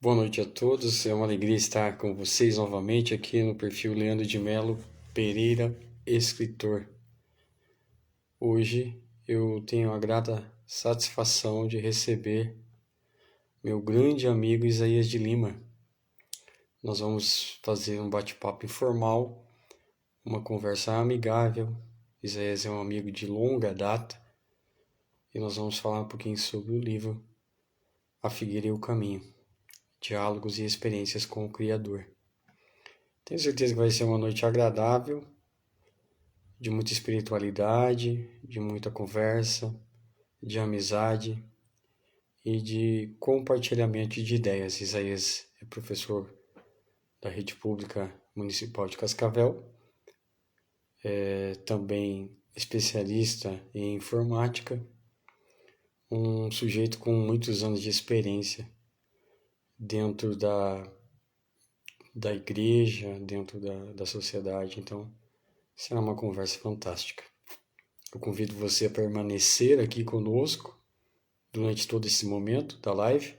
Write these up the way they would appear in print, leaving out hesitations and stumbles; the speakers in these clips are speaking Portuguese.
Boa noite a todos, é uma alegria estar com vocês novamente aqui no perfil Leandro de Melo Pereira, escritor. Hoje eu tenho a grata satisfação de receber meu grande amigo Isaías de Lima. Nós vamos fazer um bate-papo informal, uma conversa amigável. Isaías é um amigo de longa data e nós vamos falar um pouquinho sobre o livro A Figueira e o Caminho, diálogos e experiências com o Criador. Tenho certeza que vai ser uma noite agradável, de muita espiritualidade, de muita conversa, de amizade e de compartilhamento de ideias. Isaías é professor da Rede Pública Municipal de Cascavel, é também especialista em informática, um sujeito com muitos anos de experiência dentro da igreja, dentro da sociedade. Então, será uma conversa fantástica. Eu convido você a permanecer aqui conosco durante todo esse momento da live.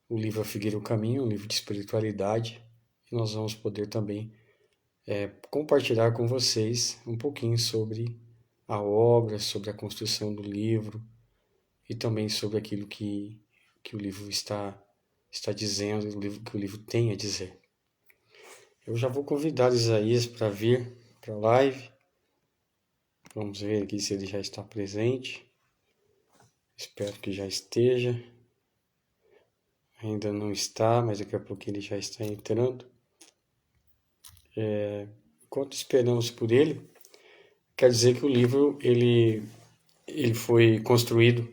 O livro A Figueira e o Caminho é um livro de espiritualidade e nós vamos poder também compartilhar com vocês um pouquinho sobre a obra, sobre a construção do livro e também sobre aquilo que o livro está dizendo, que o livro tem a dizer. Eu já vou convidar Isaías para vir para a live. Vamos ver aqui se ele já está presente. Espero que já esteja. Ainda não está, mas daqui a pouco ele já está entrando. Enquanto esperamos por ele, quer dizer que o livro ele foi construído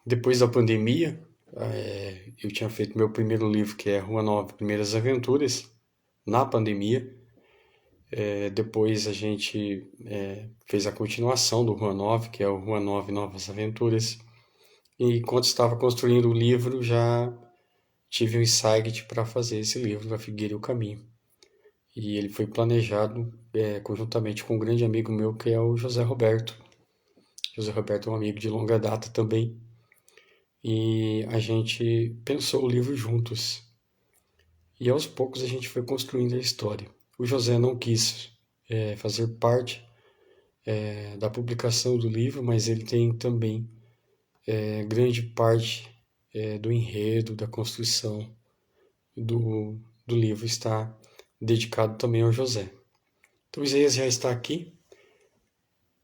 depois da pandemia. Eu tinha feito meu primeiro livro, que é Rua Nova, Primeiras Aventuras, na pandemia. Depois a gente fez a continuação do Rua 9, que é o Rua 9 Novas Aventuras. E enquanto estava construindo o livro, já tive um insight para fazer esse livro, A Figueira e o Caminho. E ele foi planejado conjuntamente com um grande amigo meu, que é o José Roberto. José Roberto é um amigo de longa data também. E a gente pensou o livro juntos. E aos poucos a gente foi construindo a história. O José não quis fazer parte da publicação do livro, mas ele tem também grande parte do enredo, da construção do livro está dedicado também ao José. Então, Isaías já está aqui,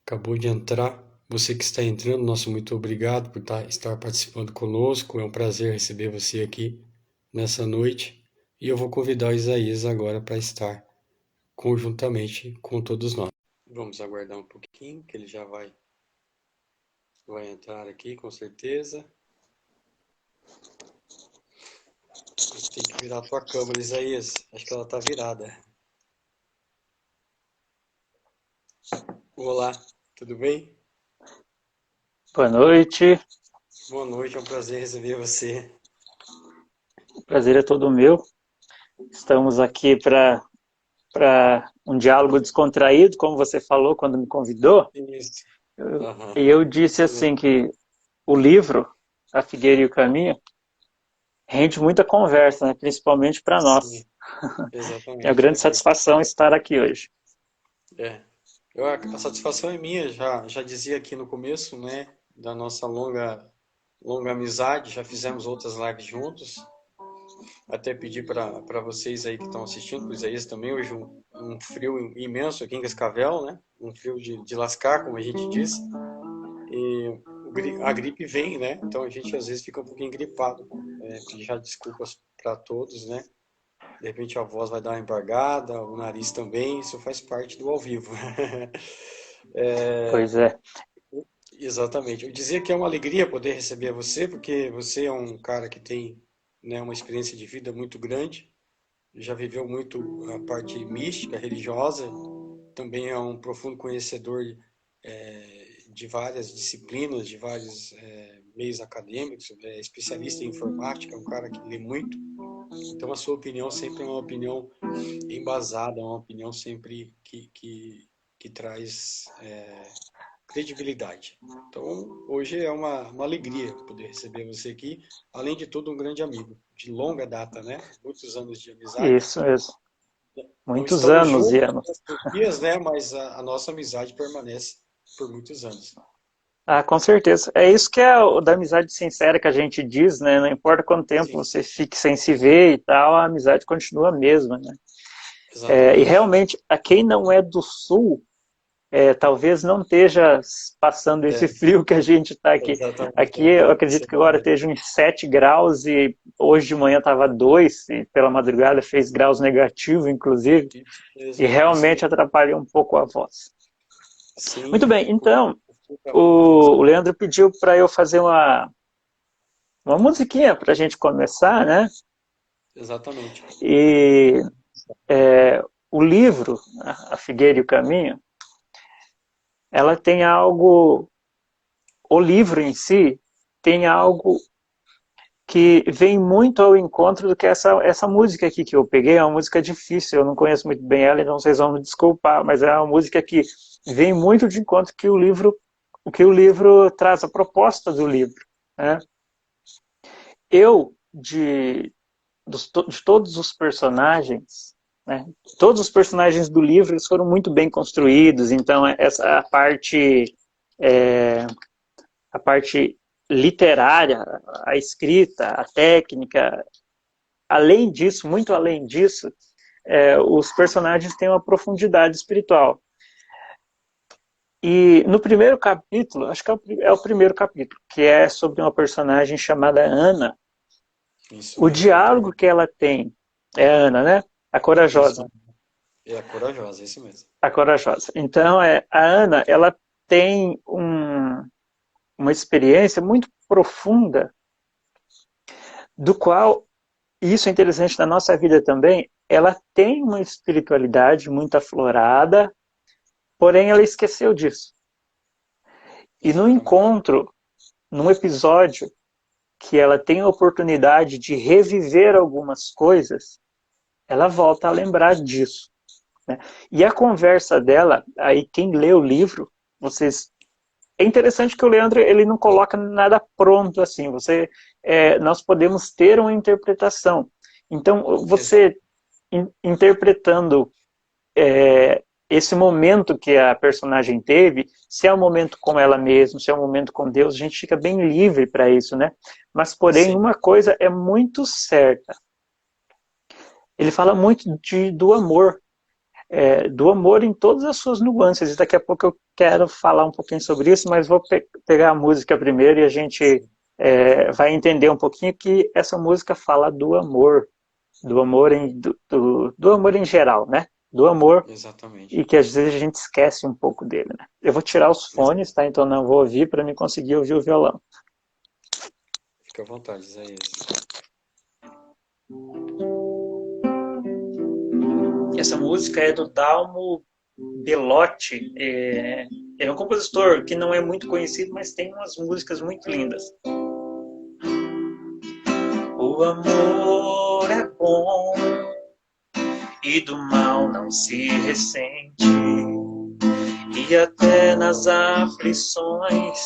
acabou de entrar. Você que está entrando, nosso muito obrigado por estar participando conosco. É um prazer receber você aqui nessa noite. E eu vou convidar o Isaías agora para estar conjuntamente com todos nós. Vamos aguardar um pouquinho, que ele já vai entrar aqui, com certeza. Você tem que virar a tua câmera, Isaías. Acho que ela está virada. Olá, tudo bem? Boa noite, Boa noite, é um prazer receber você. o prazer é todo meu. Estamos aqui para um diálogo descontraído, como você falou quando me convidou. Isso. E eu disse assim que o livro A Figueira e o Caminho rende muita conversa, né? Principalmente para nós. Sim, É uma exatamente, grande é verdade. satisfação estar aqui hoje. É. A satisfação é minha, já dizia aqui no começo, né, da nossa longa amizade, já fizemos outras lives juntos. Até pedi para vocês aí que estão assistindo, para o Isaías também, hoje um frio imenso aqui em Cascavel, né? Um frio de lascar, como a gente diz. E a gripe vem, né? Então a gente às vezes fica um pouquinho gripado. Pedir já desculpas para todos, né? De repente a voz vai dar uma embargada, o nariz também, isso faz parte do ao vivo. Pois é, Exatamente. Eu dizia que é uma alegria poder receber você, porque você é um cara que tem, né, uma experiência de vida muito grande, já viveu muito a parte mística, religiosa, também é um profundo conhecedor de várias disciplinas, de vários meios acadêmicos, é especialista em informática, é um cara que lê muito. Então a sua opinião sempre é uma opinião embasada, é uma opinião sempre que traz credibilidade. Então, hoje é uma alegria poder receber você aqui, além de tudo, um grande amigo, de longa data, né? Muitos anos de amizade. Isso mesmo. Não Muitos estamos anos e juntos anos. nesses dias, né? Mas a nossa amizade permanece por muitos anos. Ah, com certeza. É isso que é o da amizade sincera que a gente diz, né? Não importa quanto tempo Sim, você fique sem se ver e tal, a amizade continua a mesma, né? E exatamente. realmente, a quem não é do Sul, talvez não esteja passando esse É, frio que a gente está aqui. exatamente. Aqui É eu bom que acredito você que agora falou. esteja uns 7 graus e hoje de manhã estava 2 e pela madrugada fez graus negativo, inclusive, e Isso realmente mesmo. atrapalhou um pouco a voz. Muito Sim, bem, então, o frio tá muito o pesado. Leandro pediu para eu fazer uma musiquinha para a gente começar, né? Exatamente. E o livro, A Figueira e o Caminho, ela tem algo, o livro em si tem algo que vem muito ao encontro do que essa música aqui que eu peguei. É uma música difícil, eu não conheço muito bem ela, então vocês vão me desculpar, mas é uma música que vem muito de encontro que o que o livro traz, a proposta do livro, né? Eu, de todos os personagens, né? Todos os personagens do livro eles foram muito bem construídos, então essa é, a parte literária, a escrita, a técnica, além disso, muito além disso, os personagens têm uma profundidade espiritual. E no primeiro capítulo, acho que é o primeiro capítulo, que é sobre uma personagem chamada Ana, Isso o mesmo, é o diálogo primeiro. que ela tem, é a Ana, né? A Isso, corajosa. é a corajosa, isso mesmo. A corajosa. Então, a Ana, ela tem uma experiência muito profunda, do qual, e isso é interessante na nossa vida também, ela tem uma espiritualidade muito aflorada, porém ela esqueceu disso. E no Exatamente. encontro, num episódio, que ela tem a oportunidade de reviver algumas coisas, ela volta a lembrar disso. Né? E a conversa dela, aí quem lê o livro, vocês é interessante que o Leandro ele não coloca nada pronto assim. Nós podemos ter uma interpretação. Então, Exato. você interpretando esse momento que a personagem teve, se é um momento com ela mesma, se é um momento com Deus, a gente fica bem livre para isso, né? Mas, porém, Sim, uma coisa é muito certa. Ele fala muito do amor em todas as suas nuances. E daqui a pouco eu quero falar um pouquinho sobre isso, mas vou pegar a música primeiro e a gente vai entender um pouquinho que essa música fala do amor do amor em geral, né? Do amor exatamente. e que às vezes a gente esquece um pouco dele, né? Eu vou tirar os fones, Exato. tá? Então não vou ouvir para me conseguir ouvir o violão. Fica à vontade, Isaías. Essa música é do Dalmo Belotti. É um compositor que não é muito conhecido, mas tem umas músicas muito lindas. O amor é bom e do mal não se ressente, e até nas aflições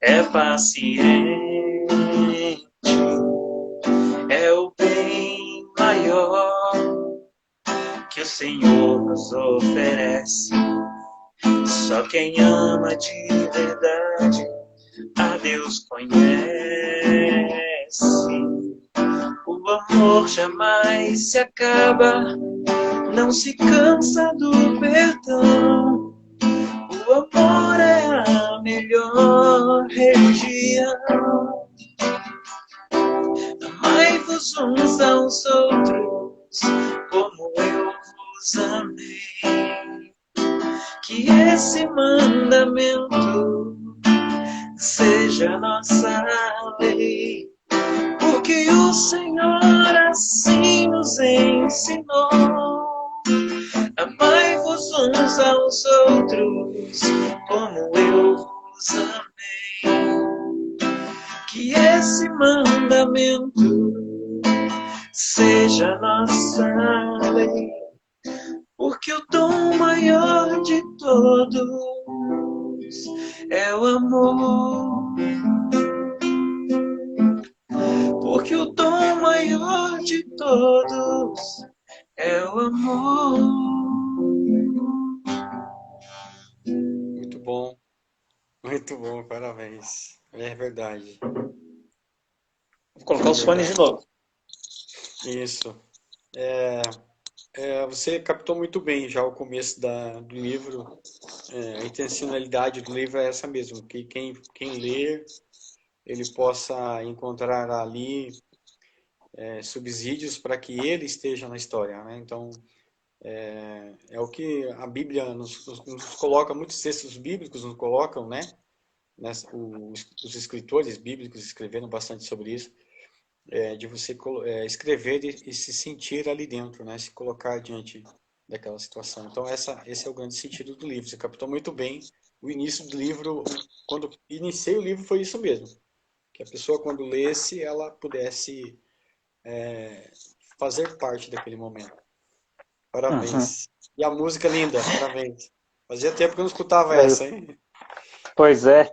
é paciente. É o bem maior que o Senhor nos oferece. Só quem ama de verdade a Deus conhece. O amor jamais se acaba, não se cansa do perdão. O amor é a melhor religião. Amai-vos uns aos outros, como eu vos amei. Que esse mandamento seja nossa lei, porque o Senhor assim nos ensinou. Amai-vos uns aos outros, como eu vos amei. Que esse mandamento seja nossa lei, porque o dom maior de todos é o amor. Porque o dom maior de todos é o amor. Muito bom, parabéns. É verdade. Vou colocar os fones de novo. Isso. Você captou muito bem já o começo do livro. A intencionalidade do livro é essa mesmo, que quem lê, ele possa encontrar ali subsídios para que ele esteja na história, né? Então, é o que a Bíblia nos coloca, muitos textos bíblicos nos colocam, né? Os escritores bíblicos escreveram bastante sobre isso, de você escrever e se sentir ali dentro, né? Se colocar diante daquela situação. Então, esse é o grande sentido do livro. Você captou muito bem o início do livro. Quando iniciei o livro foi isso mesmo, que a pessoa, quando lesse, ela pudesse fazer parte daquele momento. Parabéns. E a música linda, parabéns. Fazia tempo que eu não escutava essa, hein? Pois é.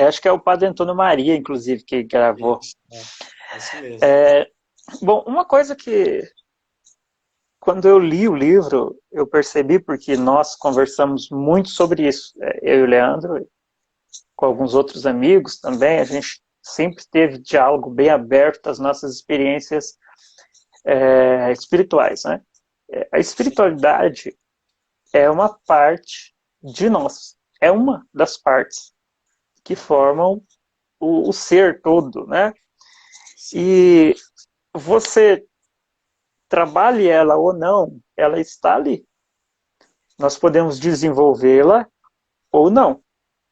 Acho que é o Padre Antônio Maria, inclusive, que gravou. Isso mesmo. Bom, uma coisa que, quando eu li o livro, eu percebi, porque nós conversamos muito sobre isso, eu e o Leandro, com alguns outros amigos também, a gente sempre teve diálogo bem aberto às nossas experiências espirituais, né? A espiritualidade é uma parte de nós, é uma das partes que formam o ser todo, né? E você trabalhe ela ou não, ela está ali. Nós podemos desenvolvê-la ou não.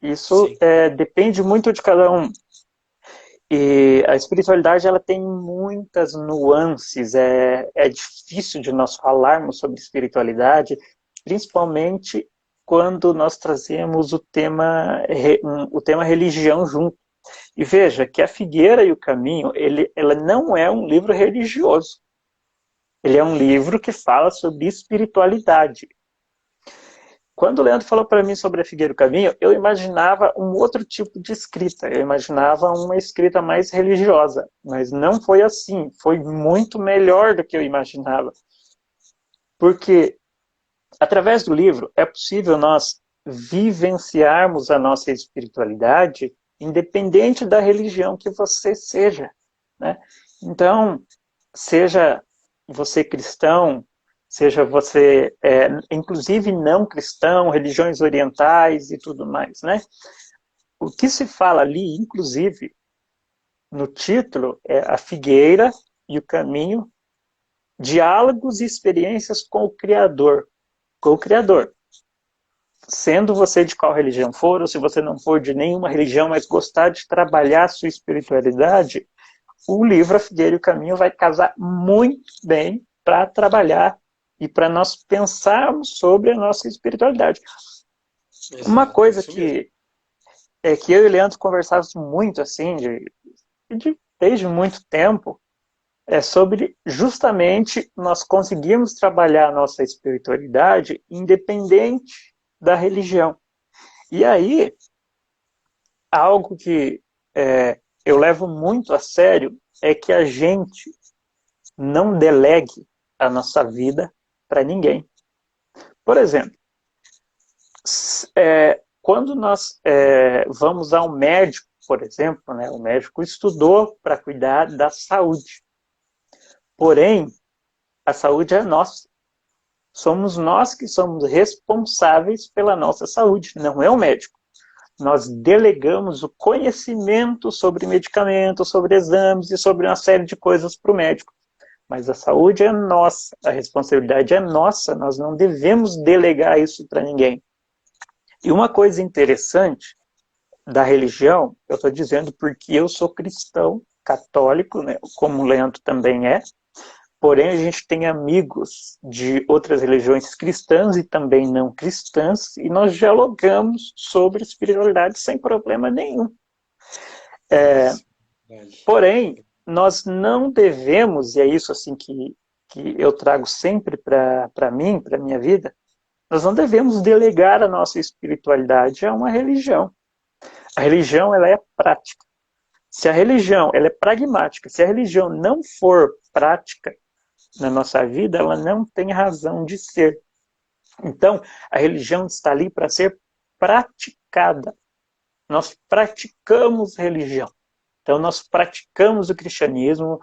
Isso depende muito de cada um. E a espiritualidade, ela tem muitas nuances. É difícil de nós falarmos sobre espiritualidade, principalmente quando nós trazemos o tema religião junto. E veja que A Figueira e o Caminho, ela não é um livro religioso. Ele é um livro que fala sobre espiritualidade. Quando o Leandro falou para mim sobre A Figueira e o Caminho, eu imaginava um outro tipo de escrita. Eu imaginava uma escrita mais religiosa. Mas não foi assim. Foi muito melhor do que eu imaginava. Porque, através do livro, é possível nós vivenciarmos a nossa espiritualidade independente da religião que você seja, né? Então, seja você cristão, seja você, inclusive não cristão, religiões orientais e tudo mais, né? O que se fala ali, inclusive, no título, é A Figueira e o Caminho, diálogos e experiências com o Criador. Com o Criador. Sendo você de qual religião for, ou se você não for de nenhuma religião, mas gostar de trabalhar a sua espiritualidade, o livro A Figueira e o Caminho vai casar muito bem para trabalhar e para nós pensarmos sobre a nossa espiritualidade. Exato, uma coisa que eu e o Leandro conversávamos muito, assim, desde muito tempo, é sobre justamente nós conseguirmos trabalhar a nossa espiritualidade independente da religião. E aí, algo que eu levo muito a sério é que a gente não delegue a nossa vida para ninguém. Por exemplo, quando nós vamos a um médico, por exemplo, né, o médico estudou para cuidar da saúde. Porém, a saúde é nossa. Somos nós que somos responsáveis pela nossa saúde, não é o médico. Nós delegamos o conhecimento sobre medicamentos, sobre exames e sobre uma série de coisas para o médico. Mas a saúde é nossa, a responsabilidade é nossa, nós não devemos delegar isso para ninguém. E uma coisa interessante da religião, eu estou dizendo porque eu sou cristão, católico, né, como o Leandro também é, porém a gente tem amigos de outras religiões cristãs e também não cristãs, e nós dialogamos sobre espiritualidade sem problema nenhum. Porém, nós não devemos, e é isso assim que eu trago sempre para mim, para a minha vida, nós não devemos delegar a nossa espiritualidade a uma religião. A religião, ela é prática. Se a religião, ela é pragmática, se a religião não for prática na nossa vida, ela não tem razão de ser. Então, a religião está ali para ser praticada. Nós praticamos religião. Então, nós praticamos o cristianismo.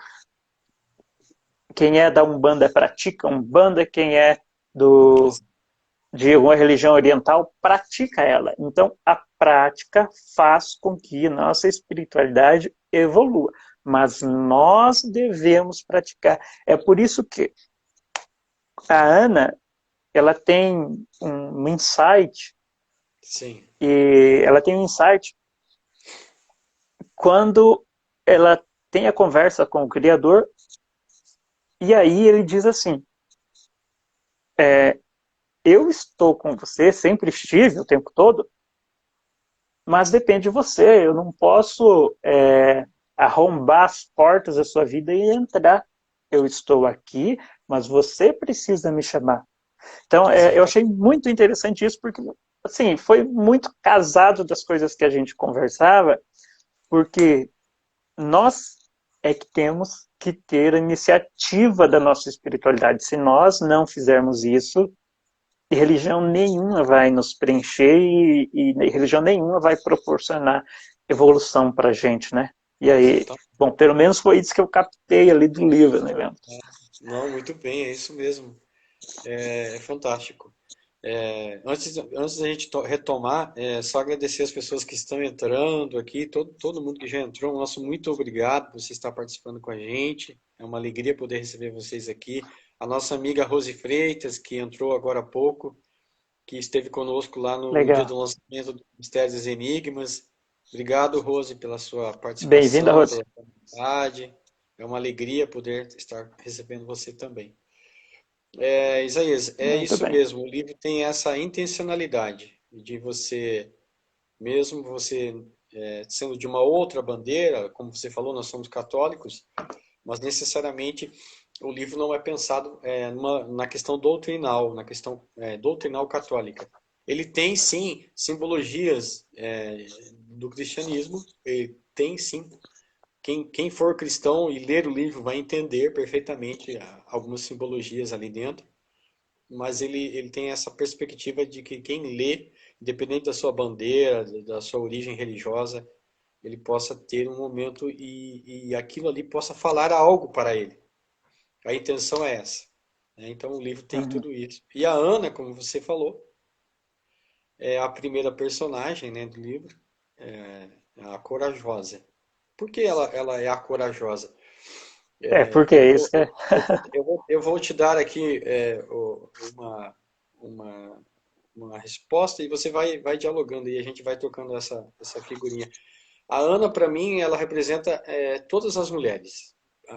Quem é da Umbanda pratica Umbanda, quem é de uma religião oriental pratica ela. Então, a prática faz com que nossa espiritualidade evolua. Mas nós devemos praticar. É por isso que a Ana, ela tem um insight, Sim. e ela tem um insight quando ela tem a conversa com o Criador, e aí ele diz assim, eu estou com você, sempre estive o tempo todo, mas depende de você, eu não posso arrombar as portas da sua vida e entrar. Eu estou aqui, mas você precisa me chamar. Então, eu achei muito interessante isso, porque assim, foi muito casado das coisas que a gente conversava, porque nós é que temos que ter a iniciativa da nossa espiritualidade. Se nós não fizermos isso, religião nenhuma vai nos preencher e religião nenhuma vai proporcionar evolução para a gente, né? E aí, bom, pelo menos foi isso que eu captei ali do livro, né, Leandro? Não, muito bem, é isso mesmo. É fantástico. Antes da gente retomar, só agradecer as pessoas que estão entrando aqui, todo mundo que já entrou, nosso muito obrigado por você estar participando com a gente. É uma alegria poder receber vocês aqui. A nossa amiga Rose Freitas, que entrou agora há pouco, que esteve conosco lá no dia Legal. do lançamento do Mistérios e Enigmas. Obrigado, Rose, pela sua Bem-vinda, participação, Rose. pela sua amizade. É uma alegria poder estar recebendo você também. Isaías, é Muito isso bem. mesmo. O livro tem essa intencionalidade de você, mesmo você sendo de uma outra bandeira, como você falou, nós somos católicos, mas necessariamente o livro não é pensado na questão doutrinal, na questão doutrinal católica. Ele tem sim simbologias do cristianismo, ele tem sim. Quem for cristão e ler o livro vai entender perfeitamente algumas simbologias ali dentro, mas ele tem essa perspectiva de que quem lê, independente da sua bandeira, da sua origem religiosa, ele possa ter um momento e aquilo ali possa falar algo para ele. A intenção é essa, né? Então o livro tem Uhum. tudo isso. E a Ana, como você falou, é a primeira personagem, né, do livro, é a corajosa. Por que ela é a corajosa? Porque Eu é vou, isso que é. eu vou te dar aqui uma, uma, uma resposta e você vai dialogando e a gente vai tocando essa figurinha. A Ana, para mim, ela representa todas as mulheres.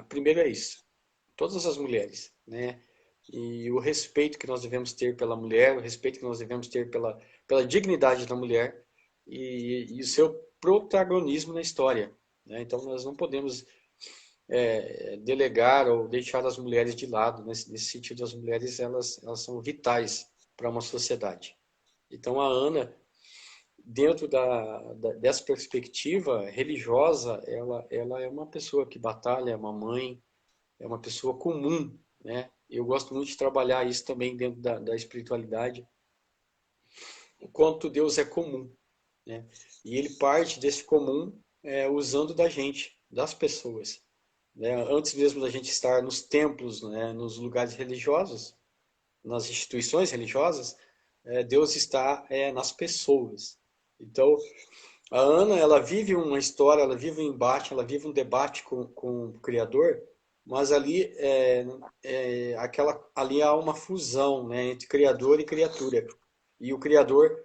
Primeiro é isso, todas as mulheres, né? E o respeito que nós devemos ter pela mulher, o respeito que nós devemos ter pela dignidade da mulher e o seu protagonismo na história, né? Então nós não podemos delegar ou deixar as mulheres de lado. Nesse sentido, as mulheres elas são vitais para uma sociedade. Então a Ana, dentro dessa perspectiva religiosa, ela é uma pessoa que batalha, é uma mãe, é uma pessoa comum, né? Eu gosto muito de trabalhar isso também dentro da espiritualidade, o quanto Deus é comum, né? E ele parte desse comum usando da gente, das pessoas, né? Antes mesmo da gente estar nos templos, né, nos lugares religiosos, nas instituições religiosas, Deus está nas pessoas. Então, a Ana, ela vive uma história, ela vive um embate, ela vive um debate com o Criador, mas ali há uma fusão, né, entre Criador e criatura. E o Criador,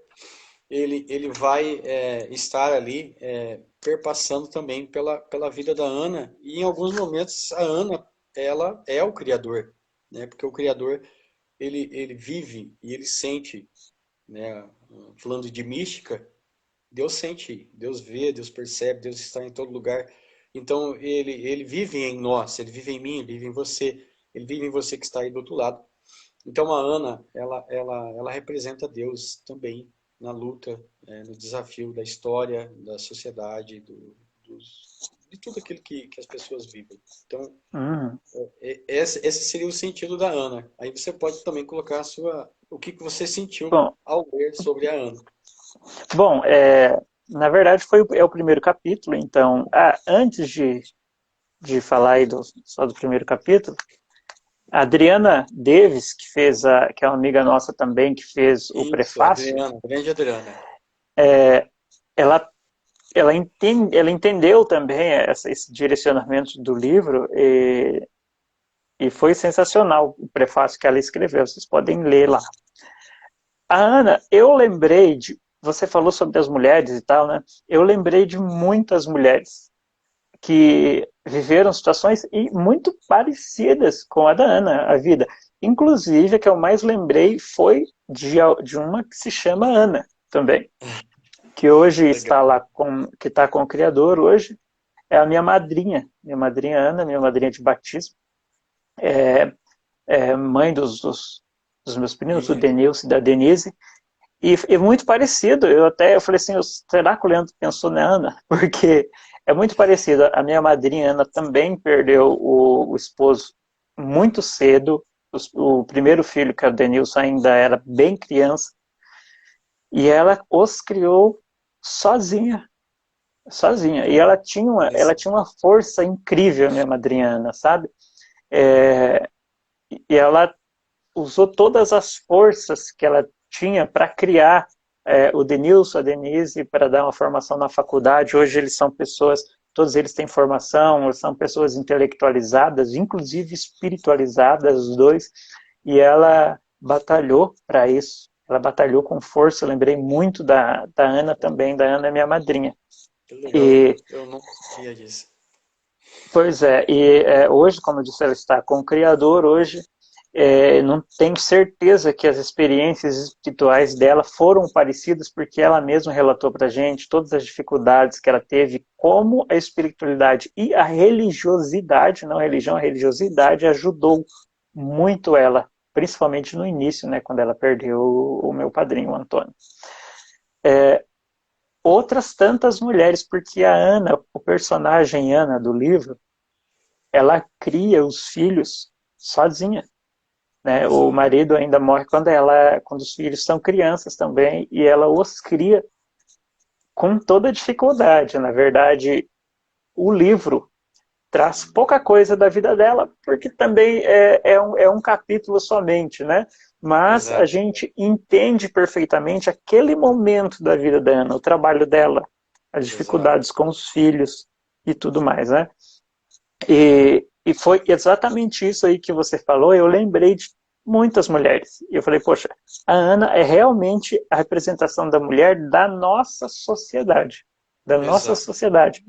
ele vai estar ali perpassando também pela vida da Ana, e em alguns momentos a Ana, ela é o Criador, né, porque o Criador, ele vive e ele sente, né, falando de mística, Deus sente, Deus vê, Deus percebe, Deus está em todo lugar. Então ele vive em nós, ele vive em mim, ele vive em você, ele vive em você que está aí do outro lado. Então a Ana, ela representa Deus também, na luta, no desafio da história, da sociedade, de tudo aquilo que as pessoas vivem. Então, Uhum. esse seria o sentido da Ana. Aí você pode também colocar o que você sentiu Bom, ao ler sobre a Ana. bom, na verdade é o primeiro capítulo, então, antes de falar aí só do primeiro capítulo, a Adriana Davis, que é uma amiga nossa também, que fez o Isso, prefácio, Adriana, grande Adriana. ela, ela entendeu também esse direcionamento do livro e foi sensacional o prefácio que ela escreveu, vocês podem ler lá. A Ana, eu lembrei você falou sobre as mulheres e tal, né? Eu lembrei de muitas mulheres que viveram situações muito parecidas com a da Ana, a vida. Inclusive, a que eu mais lembrei foi de uma que se chama Ana também, que hoje Legal. está lá que está com o Criador hoje, é a minha madrinha Ana, minha madrinha de batismo, mãe dos meus primos, do Isso. Denilson e da Denise, e muito parecido. Eu falei assim, será que o Leandro pensou na Ana? Porque é muito parecido. A minha madrinha Ana também perdeu o esposo muito cedo. O primeiro filho, que é o Denilson, ainda era bem criança. E ela os criou sozinha. Sozinha. E ela tinha uma força incrível, a minha madrinha Ana, sabe? É, e ela usou todas as forças que ela tinha para criar o Denilson, a Denise, para dar uma formação na faculdade. Hoje eles são pessoas, todos eles têm formação, eles são pessoas intelectualizadas, inclusive espiritualizadas, os dois, e ela batalhou para isso. Ela batalhou com força. Eu lembrei muito da Ana também. Da Ana é minha madrinha. Que legal. E, Eu não sabia disso. pois é, hoje, como eu disse, ela está com o Criador hoje. Não tenho certeza que as experiências espirituais dela foram parecidas, porque ela mesma relatou para a gente todas as dificuldades que ela teve, como a espiritualidade e a religiosidade, não a religião, a religiosidade ajudou muito ela, principalmente no início, né, quando ela perdeu o meu padrinho, o Antônio. Outras tantas mulheres, porque a Ana, o personagem Ana do livro, ela cria os filhos sozinha. Né? O Exato. marido ainda morre quando os filhos são crianças também, e ela os cria com toda dificuldade. Na verdade, o livro traz pouca coisa da vida dela, porque também é um capítulo somente, né? Mas a Exato. gente entende perfeitamente aquele momento da vida da Ana, o trabalho dela, as Exato. dificuldades com os filhos e tudo mais, né? E foi exatamente isso aí que você falou. Eu lembrei de muitas mulheres. E eu falei, poxa, a Ana é realmente a representação da mulher da nossa sociedade. Da nossa Exato. sociedade.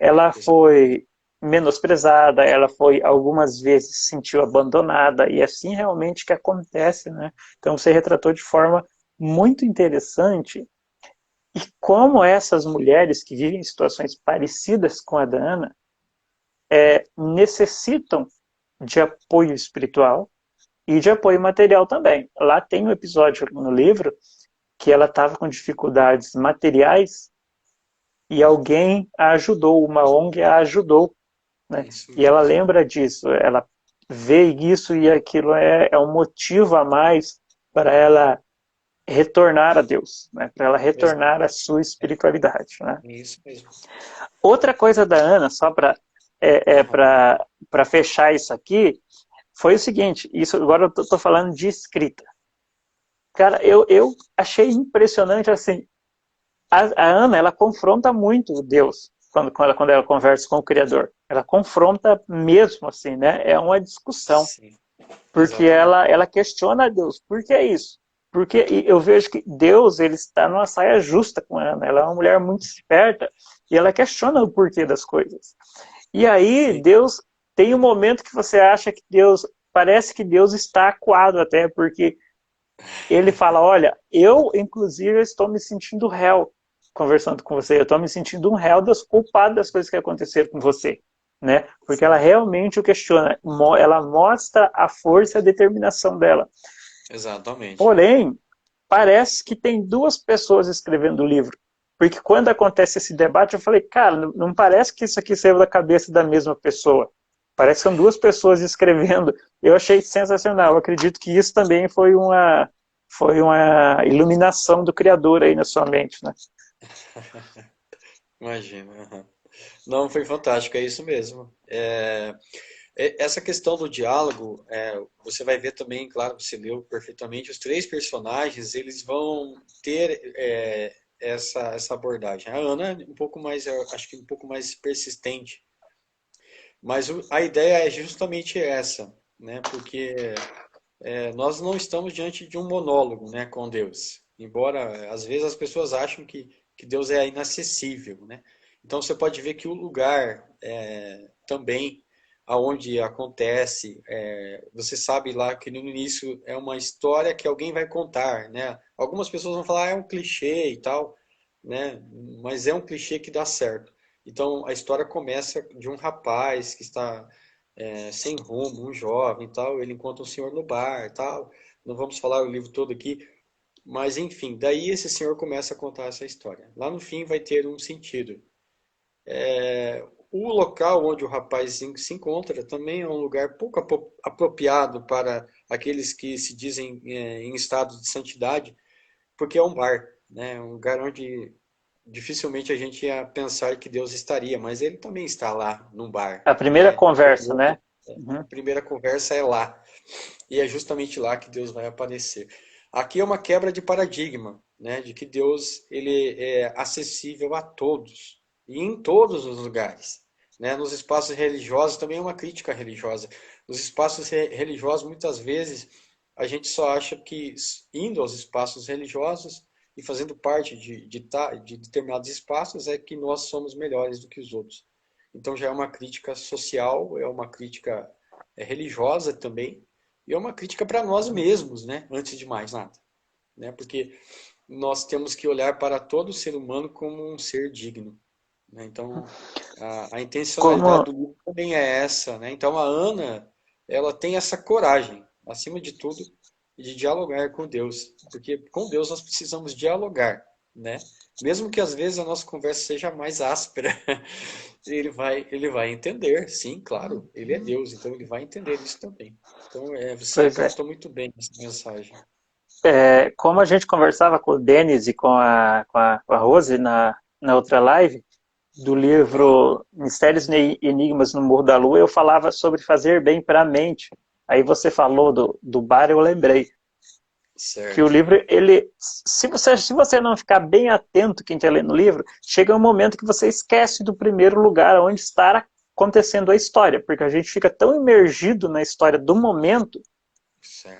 Ela foi menosprezada, ela foi algumas vezes se sentiu abandonada, e assim realmente que acontece, né? Então você retratou de forma muito interessante e como essas mulheres que vivem situações parecidas com a da Ana necessitam de apoio espiritual e de apoio material também. Lá tem um episódio no livro que ela estava com dificuldades materiais e alguém a ajudou, uma ONG a ajudou, né? Isso E ela mesmo. lembra disso, ela vê isso e aquilo é um motivo a mais para ela retornar a Deus, né? Para ela retornar à Exato. sua espiritualidade, né? Isso mesmo. Outra coisa da Ana, só Aham. para fechar isso aqui, foi o seguinte, isso agora eu tô falando de escrita. Cara, eu achei impressionante, assim, a Ana, ela confronta muito Deus quando ela conversa com o Criador. Ela confronta mesmo, assim, né? É uma discussão. Sim. Porque Exatamente. ela questiona Deus. Por que isso? Porque eu vejo que Deus, ele está numa saia justa com a Ana. Ela é uma mulher muito esperta e ela questiona o porquê das coisas. E aí, Sim. Deus, tem um momento que você acha que parece que Deus está acuado até, porque ele fala, olha, eu, inclusive, estou me sentindo réu conversando com você, eu estou me sentindo um réu culpado das coisas que aconteceram com você, né? Porque ela Sim. realmente o questiona, ela mostra a força e a determinação dela. Exatamente. Porém, parece que tem duas pessoas escrevendo o livro. Porque quando acontece esse debate, eu falei, cara, não parece que isso aqui saiu da cabeça da mesma pessoa. Parece que são duas pessoas escrevendo. Eu achei sensacional. Eu acredito que isso também foi uma iluminação do Criador aí na sua mente, né? Imagina. Aham. Não, foi fantástico, é isso mesmo. Essa questão do diálogo, você vai ver também, claro, você leu perfeitamente, os três personagens, eles vão ter essa abordagem. A Ana é um pouco mais, eu acho que um pouco mais persistente, mas a ideia é justamente essa, né? Porque nós não estamos diante de um monólogo, né, com Deus. Embora às vezes as pessoas acham que Deus é inacessível, né? Então você pode ver que o lugar também aonde acontece, você sabe lá que no início é uma história que alguém vai contar, né? Algumas pessoas vão falar é um clichê e tal, né? Mas é um clichê que dá certo. Então a história começa de um rapaz que está sem rumo, um jovem e tal, ele encontra um senhor no bar e tal. Não vamos falar o livro todo aqui, mas enfim, daí esse senhor começa a contar essa história. Lá no fim vai ter um sentido. O local onde o rapaz se encontra também é um lugar pouco apropriado para aqueles que se dizem em estado de santidade, porque é um bar, né? Um lugar onde dificilmente a gente ia pensar que Deus estaria, mas ele também está lá num bar, A primeira né? conversa, né? A Uhum. primeira conversa é lá. E é justamente lá que Deus vai aparecer. Aqui é uma quebra de paradigma, né? De que Deus ele é acessível a todos e em todos os lugares, né? Nos espaços religiosos também é uma crítica religiosa. Nos espaços religiosos muitas vezes a gente só acha que indo aos espaços religiosos e fazendo parte de determinados espaços é que nós somos melhores do que os outros. Então já é uma crítica social, é uma crítica religiosa também, e é uma crítica para nós mesmos, né? Antes de mais nada, né? Porque nós temos que olhar para todo ser humano como um ser digno, né? Então, a intencionalidade Como, do livro também é essa, né? Então, a Ana, ela tem essa coragem, acima de tudo, de dialogar com Deus, porque com Deus nós precisamos dialogar, né? Mesmo que às vezes a nossa conversa seja mais áspera, ele vai entender, sim, claro, ele é Deus, então ele vai entender isso também. Então, você pois é, captou muito bem essa mensagem. como a gente conversava com o Denis e com a Rose na outra live, do livro Mistérios e Enigmas no Morro da Lua, eu falava sobre fazer bem para a mente. Aí você falou do bar, eu lembrei que o Certo. livro, ele, se você não ficar bem atento quem está lendo o livro, chega um momento que você esquece do primeiro lugar onde está acontecendo a história, porque a gente fica tão imergido na história do momento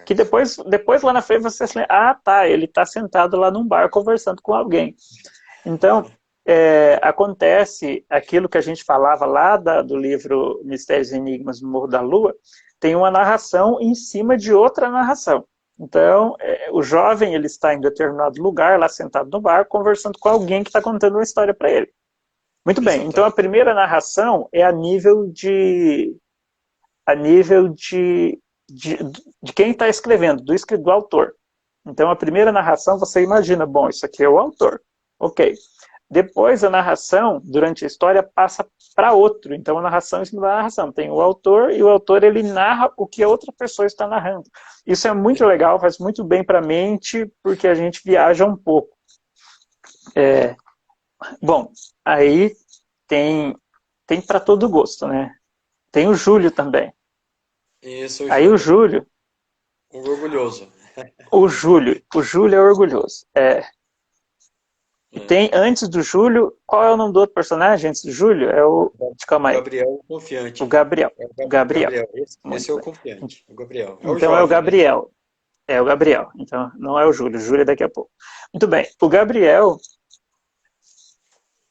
que Certo. depois lá na frente você se lembra, ah, tá, ele está sentado lá num bar conversando com alguém. Então, acontece aquilo que a gente falava lá do livro Mistérios e Enigmas no Morro da Lua, tem uma narração em cima de outra narração. Então, o jovem ele está em determinado lugar, lá sentado no bar, conversando com alguém que está contando uma história para ele. Muito bem, então a Exatamente. primeira narração é a nível de quem está escrevendo, do autor. Então, a primeira narração, você imagina, bom, isso aqui é o autor. Ok. Depois, a narração, durante a história, passa para outro. Então, a narração em cima da narração. Tem o autor, e o autor ele narra o que a outra pessoa está narrando. Isso é muito legal, faz muito bem para a mente, porque a gente viaja um pouco. Bom, aí tem para todo gosto, né? Tem o Júlio também. Isso, Aí o Júlio. Júlio, O orgulhoso. o Júlio é orgulhoso. E É. tem, antes do Júlio, qual é o nome do outro personagem antes do Júlio? É o, calma aí, Gabriel, o o confiante. Gabriel. É o O Gabriel. Gabriel. Esse é Muito o bem. confiante. O Gabriel. É o Então é o jovem, né? Gabriel. É o Gabriel. Então não é o Júlio. O Júlio é daqui a pouco. Muito bem. O Gabriel,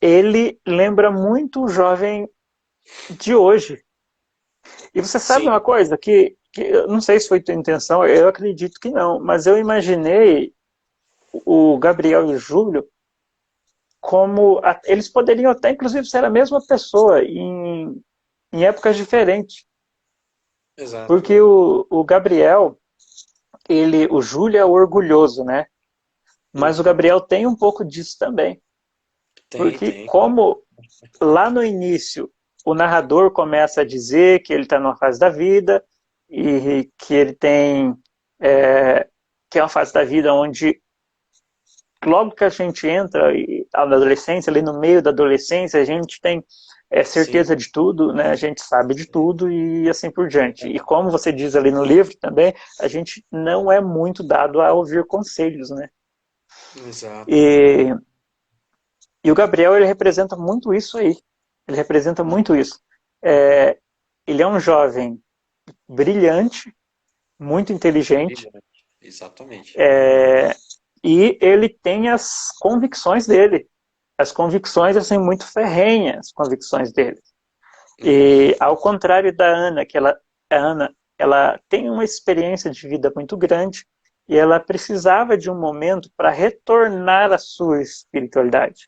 ele lembra muito o jovem de hoje. E você sabe Sim. uma coisa que eu não sei se foi tua intenção, eu acredito que não, mas eu imaginei o Gabriel e o Júlio como eles poderiam até inclusive ser a mesma pessoa em épocas diferentes, Exato. porque o Gabriel, o Júlio é orgulhoso, né? Mas o Gabriel tem um pouco disso também. Porque Tem, claro. como lá no início o narrador começa a dizer que ele está numa fase da vida e que ele tem que é uma fase da vida onde logo que a gente entra na adolescência, ali no meio da adolescência, a gente tem Sim, certeza de tudo, né? A gente sabe de tudo e assim por diante. E como você diz ali no livro também, a gente não é muito dado a ouvir conselhos, né? exato. E, e o Gabriel, ele representa muito isso aí. Ele representa muito isso. É, ele é um jovem brilhante, muito inteligente, Brilhante. Exatamente. e ele tem as convicções dele. As convicções, assim, muito ferrenhas, as convicções dele. Uhum. E ao contrário da Ana, a Ana, ela tem uma experiência de vida muito grande e ela precisava de um momento para retornar à sua espiritualidade.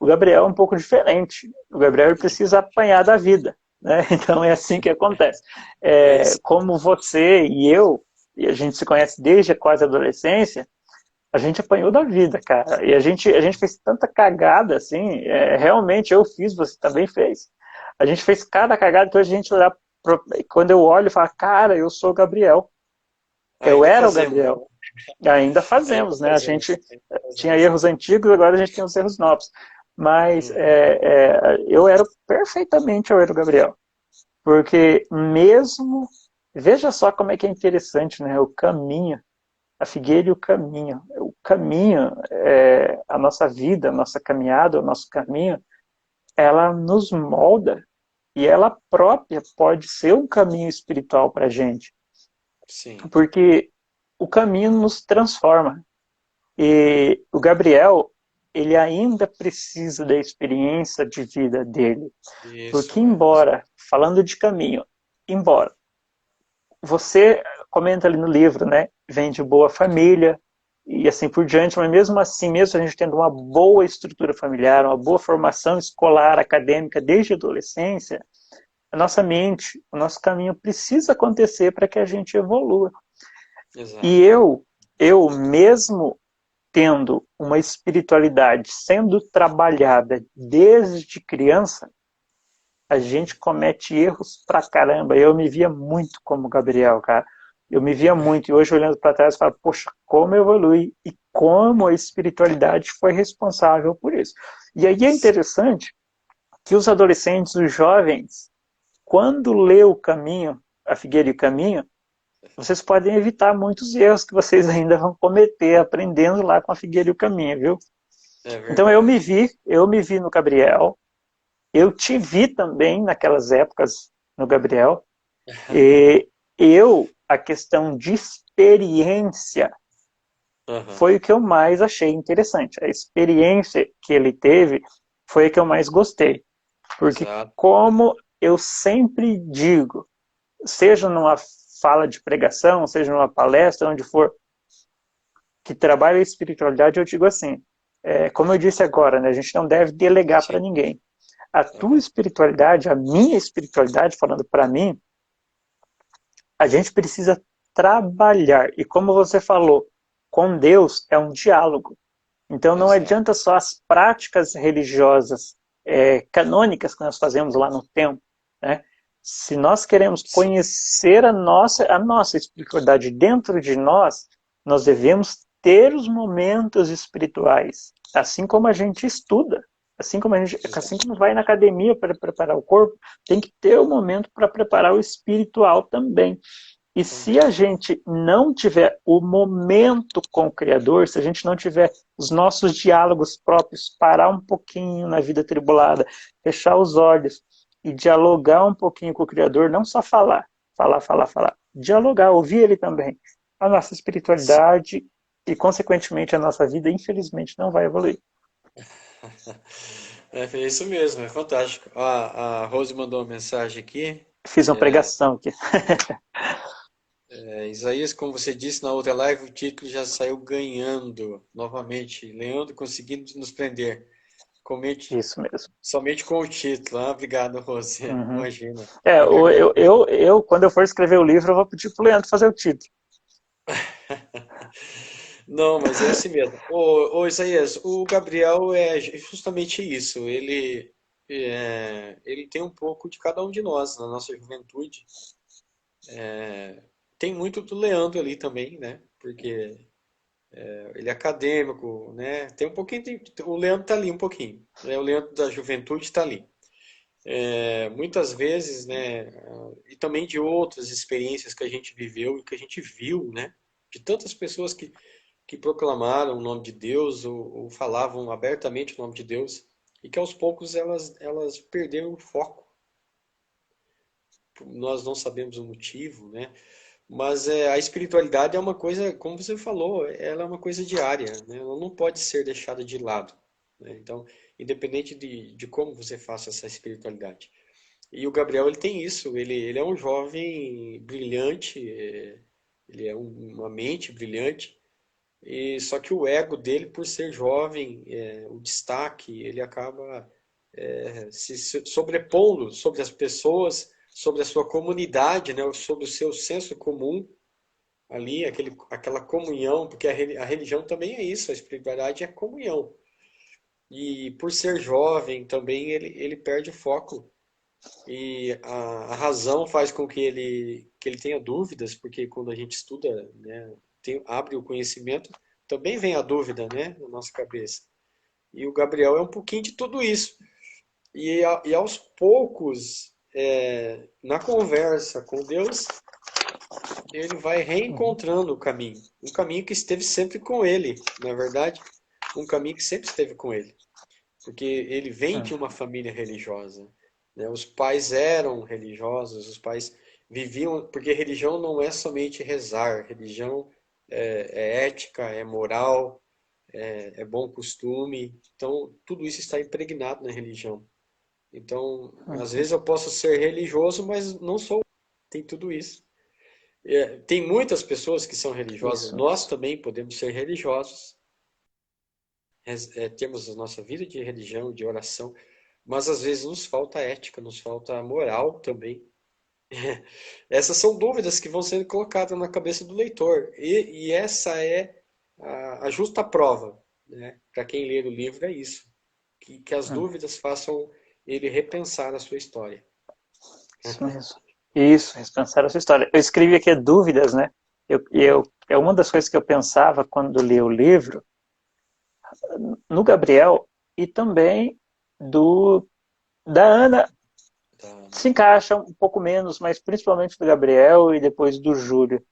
O Gabriel é um pouco diferente. O Gabriel ele precisa apanhar da vida, né? Então é assim que acontece. É isso. Como você e eu, e a gente se conhece desde a quase adolescência, a gente apanhou da vida, cara. E a gente fez tanta cagada, assim, realmente eu fiz, você também fez. A gente fez cada cagada que hoje a gente olhar, quando eu olho, e falo, cara, eu sou o Gabriel. Eu Ainda era o fazemos, né? Gabriel. Ainda Ainda fazemos, né? A gente fazemos. Ainda tinha fazemos. erros antigos, agora a gente tem os erros novos. Mas Uhum. eu era perfeitamente, eu era o Gabriel. Porque mesmo, veja só como é que é interessante, né? O caminho, a figueira e o caminho. O caminho, a nossa vida, a nossa caminhada, o nosso caminho, ela nos molda e ela própria pode ser um caminho espiritual para a gente, Sim. porque o caminho nos transforma. E o Gabriel, ele ainda precisa da experiência de vida dele, porque Isso, é. embora, falando de caminho, embora você comenta ali no livro, né, vem de boa família e assim por diante, mas mesmo assim, mesmo a gente tendo uma boa estrutura familiar, uma boa formação escolar, acadêmica desde a adolescência, a nossa mente, o nosso caminho precisa acontecer para que a gente evolua. E Exato. eu mesmo tendo uma espiritualidade sendo trabalhada desde criança, a gente comete erros pra caramba. Eu me via muito como Gabriel, cara. Eu me via muito. E hoje, olhando para trás, eu falo, poxa, como eu evolui e como a espiritualidade foi responsável por isso. E aí é interessante que os adolescentes, os jovens, quando lê o caminho, a Figueira e o Caminho, vocês podem evitar muitos erros que vocês ainda vão cometer aprendendo lá com a Figueira e o Caminho, viu? É Então verdade. eu me vi no Gabriel, eu te vi também naquelas épocas no Gabriel, e a questão de experiência Aham. foi o que eu mais achei interessante. A experiência que ele teve foi a que eu mais gostei. Porque, Exato. como eu sempre digo, seja numa fala de pregação, seja numa palestra, onde for, que trabalha a espiritualidade, eu digo assim, como eu disse agora, né, a gente não deve delegar para Sim. ninguém. A tua Aham. espiritualidade, a minha espiritualidade, falando para mim, a gente precisa trabalhar. E como você falou, com Deus é um diálogo. Então não Exato. adianta só as práticas religiosas canônicas que nós fazemos lá no templo, né? Se nós queremos Sim. conhecer a nossa espiritualidade dentro de nós, nós devemos ter os momentos espirituais, assim como a gente estuda, assim Exato. como vai na academia para preparar o corpo, tem que ter o um momento para preparar o espiritual também. E se Também. a gente não tiver o momento com o Criador, se a gente não tiver os nossos diálogos próprios, parar um pouquinho na vida tribulada, fechar os olhos e dialogar um pouquinho com o Criador, não só falar, dialogar, ouvir Ele também. A nossa espiritualidade e, consequentemente, a nossa vida, infelizmente, não vai evoluir. É isso mesmo, é fantástico. A Rose mandou uma mensagem aqui. Fiz uma pregação aqui. Isaías, como você disse na outra live, o título já saiu ganhando novamente. Leandro conseguindo nos prender. Comente Isso mesmo. somente com o título. Ah, obrigado, Rose. Uhum. Imagina. Eu que Quando eu for escrever o livro, eu vou pedir pro Leandro fazer o título. Não, mas é assim mesmo. Ô Isaías, o Gabriel é justamente isso. Ele tem um pouco de cada um de nós na nossa juventude. Tem muito do Leandro ali também, né? Porque ele é acadêmico, né? Tem um pouquinho o Leandro tá ali um pouquinho, né? O Leandro da juventude está ali. Muitas vezes, né? E também de outras experiências que a gente viveu e que a gente viu, né? De tantas pessoas que proclamaram o nome de Deus ou falavam abertamente o nome de Deus e que aos poucos elas perderam o foco. Nós não sabemos o motivo, né? Mas a espiritualidade é uma coisa, como você falou, ela é uma coisa diária, né? Ela não pode ser deixada de lado, né? Então, independente de como você faça essa espiritualidade. E o Gabriel, ele tem isso, ele é um jovem brilhante, ele é uma mente brilhante, e só que o ego dele, por ser jovem, o destaque, ele acaba se sobrepondo sobre as pessoas, sobre a sua comunidade, né, sobre o seu senso comum ali, aquela comunhão, porque a religião também é isso, a espiritualidade é comunhão. E por ser jovem também ele perde o foco. E a razão faz com que ele tenha dúvidas, porque quando a gente estuda, né, abre o conhecimento, também vem a dúvida, né, na nossa cabeça. E o Gabriel é um pouquinho de tudo isso. E aos poucos, na conversa com Deus, ele vai Uhum. reencontrando o caminho. Um caminho que esteve sempre com ele, na verdade, um caminho que sempre esteve com ele. Porque ele vem de uma família religiosa, né? Os pais eram religiosos, os pais viviam, porque religião não é somente rezar, religião é ética, é moral, é bom costume. Então, tudo isso está impregnado na religião. Então, às Uhum. vezes eu posso ser religioso, mas não sou. Tem tudo isso. Tem muitas pessoas que são religiosas. Isso Nós mesmo. também podemos ser religiosos, temos a nossa vida de religião, de oração, mas às vezes nos falta ética, nos falta moral também. Essas são dúvidas que vão sendo colocadas na cabeça do leitor, e essa é a justa prova, né? Para quem ler o livro é isso, que as Hum. dúvidas façam ele repensar a sua história. Isso mesmo. Isso, pensar essa história. Eu escrevi aqui dúvidas, né? É uma das coisas que eu pensava quando li o livro, no Gabriel e também do da Ana Da, se encaixa um pouco menos, mas principalmente do Gabriel e depois do Júlio.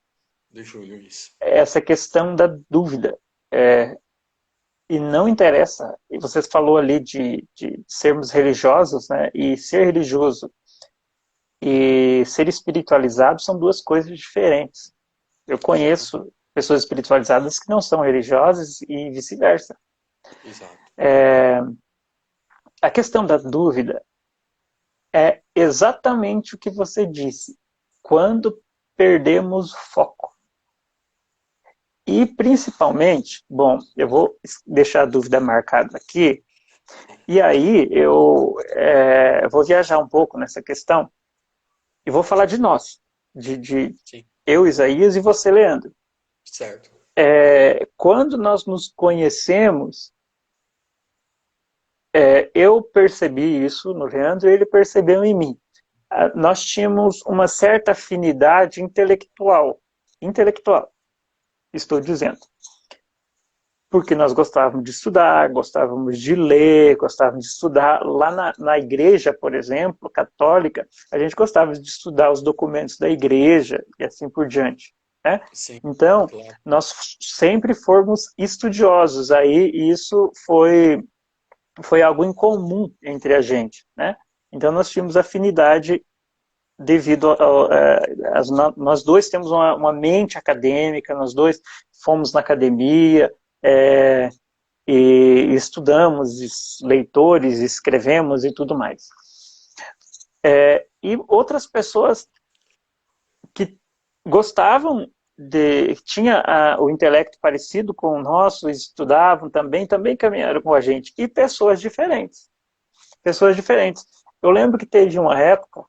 do Júlio, isso. Essa questão da dúvida. É, e não interessa, e você falou ali de sermos religiosos, né? E ser religioso e ser espiritualizado são duas coisas diferentes. Eu Exato, conheço pessoas espiritualizadas que não são religiosas e vice-versa. exato. A questão da dúvida é exatamente o que você disse. Quando perdemos foco. E principalmente, bom, eu vou deixar a dúvida marcada aqui, e aí eu vou viajar um pouco nessa questão e vou falar de nós, de Sim, eu, Isaías, e você, Leandro. certo. Quando nós nos conhecemos, eu percebi isso no Leandro e ele percebeu em mim. Nós tínhamos uma certa afinidade intelectual, estou dizendo. Porque nós gostávamos de estudar, gostávamos de ler, gostávamos de estudar. Lá na igreja, por exemplo, católica, a gente gostava de estudar os documentos da igreja e assim por diante. Né? Sim, Então, claro. nós sempre fomos estudiosos, aí isso foi algo incomum entre a gente. Né? Então, nós tínhamos afinidade devido nós dois temos uma mente acadêmica, nós dois fomos na academia, é, e estudamos, leitores, escrevemos e tudo mais. E outras pessoas que gostavam tinha o intelecto parecido com o nosso, estudavam também caminharam com a gente, e pessoas diferentes. Pessoas diferentes. Eu lembro que teve uma época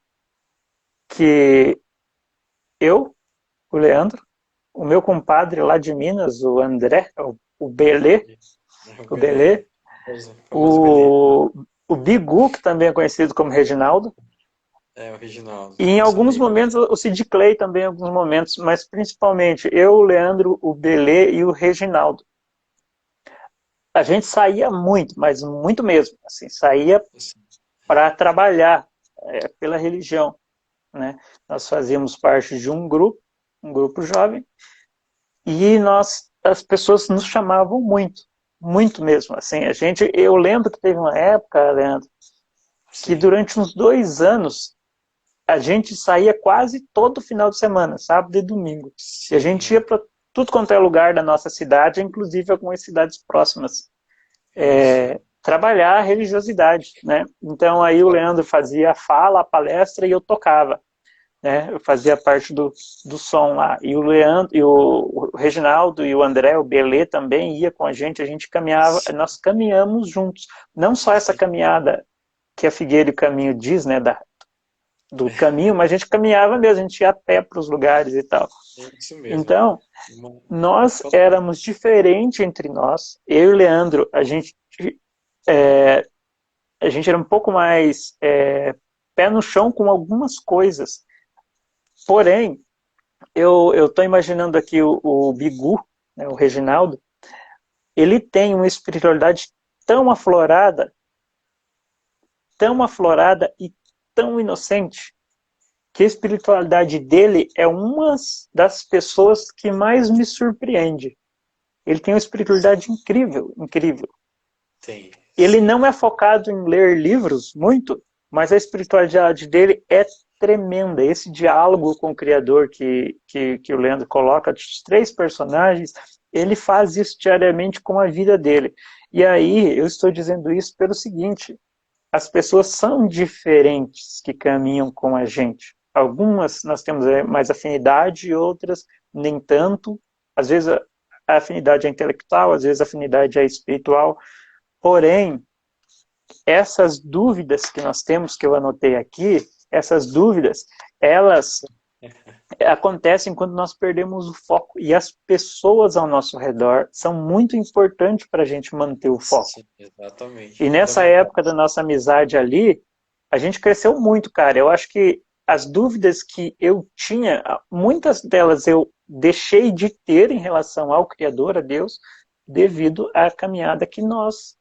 que eu, o Leandro, o meu compadre lá de Minas, o André, o Belê, O o Belê, Belê, famoso Belê. o, o Bigu, que também é conhecido como Reginaldo, É, o Reginaldo. e em Nosso alguns amigo. momentos o Sid Clay também em alguns momentos, mas principalmente eu, o Leandro, o Belê e o Reginaldo. A gente saía muito, mas muito mesmo, assim, saía Assim, para trabalhar pela religião, né? Nós fazíamos parte de um grupo jovem, e as pessoas nos chamavam muito, muito mesmo, assim, eu lembro que teve uma época, Leandro, que sim. durante uns 2 anos a gente saía quase todo final de semana, sábado e domingo. E a Sim, gente ia é. para tudo quanto é lugar da nossa cidade, inclusive algumas cidades próximas, Isso. trabalhar a religiosidade, né? Então aí o Leandro fazia a fala, a palestra e eu tocava, né? Eu fazia parte do som lá. E o Leandro, e o Reginaldo e o André, o Belê também ia com a gente caminhava, Sim, nós caminhamos juntos. Não só essa sim. caminhada que a Figueira e o Caminho diz, né, do caminho, mas a gente caminhava mesmo, a gente ia a pé para os lugares e tal. É isso mesmo. Então, Uma- nós Fala pra mim. éramos diferentes entre nós. Eu e o Leandro, é, a gente era um pouco mais pé no chão com algumas coisas. Porém, eu estou imaginando aqui o Bigu, né, o Reginaldo, ele tem uma espiritualidade tão aflorada e tão inocente, que a espiritualidade dele é uma das pessoas que mais me surpreende. Ele tem uma espiritualidade incrível, incrível. Tem, Ele sim. não é focado em ler livros muito, mas a espiritualidade dele é tremenda. Esse diálogo com o Criador que o Leandro coloca, dos 3 personagens, ele faz isso diariamente com a vida dele. E aí, eu estou dizendo isso pelo seguinte: as pessoas são diferentes que caminham com a gente. Algumas nós temos mais afinidade, outras nem tanto. Às vezes a afinidade é intelectual, às vezes a afinidade é espiritual. Porém, essas dúvidas que nós temos, que eu anotei aqui, essas dúvidas, elas acontecem quando nós perdemos o foco. E as pessoas ao nosso redor são muito importantes para a gente manter o foco. Sim, exatamente. E nessa Fundamental. época da nossa amizade ali, a gente cresceu muito, cara. Eu acho que as dúvidas que eu tinha, muitas delas eu deixei de ter em relação ao Criador, a Deus, devido à caminhada que nós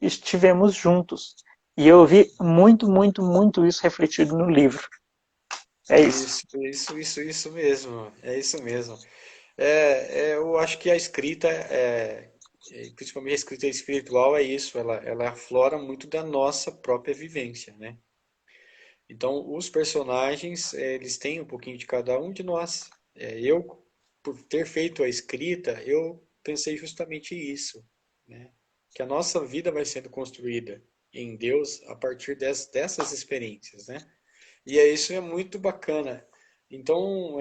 estivemos juntos. E eu vi muito, muito, muito isso refletido no livro. É isso. Isso mesmo. É isso mesmo. Eu acho que a escrita, principalmente a escrita espiritual, é isso. Ela aflora muito da nossa própria vivência, né? Então, os personagens, eles têm um pouquinho de cada um de nós. Eu, por ter feito a escrita, eu pensei justamente isso, né? Que a nossa vida vai sendo construída em Deus a partir dessas experiências, né? E isso é muito bacana. Então,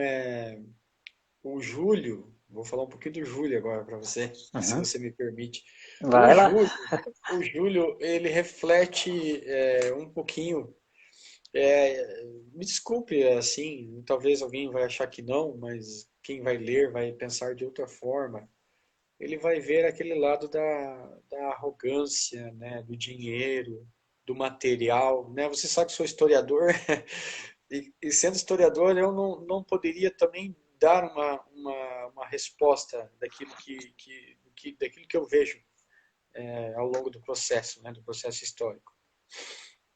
o Júlio, vou falar um pouquinho do Júlio agora para você, se Uhum. você me permite. O Vai lá. Júlio, o Júlio, ele reflete um pouquinho. Me desculpe, assim, talvez alguém vai achar que não, mas quem vai ler vai pensar de outra forma. Ele vai ver aquele lado da arrogância, né, do dinheiro, do material, né? Você sabe que sou historiador e sendo historiador eu não poderia também dar uma resposta daquilo que eu vejo ao longo do processo, né, do processo histórico.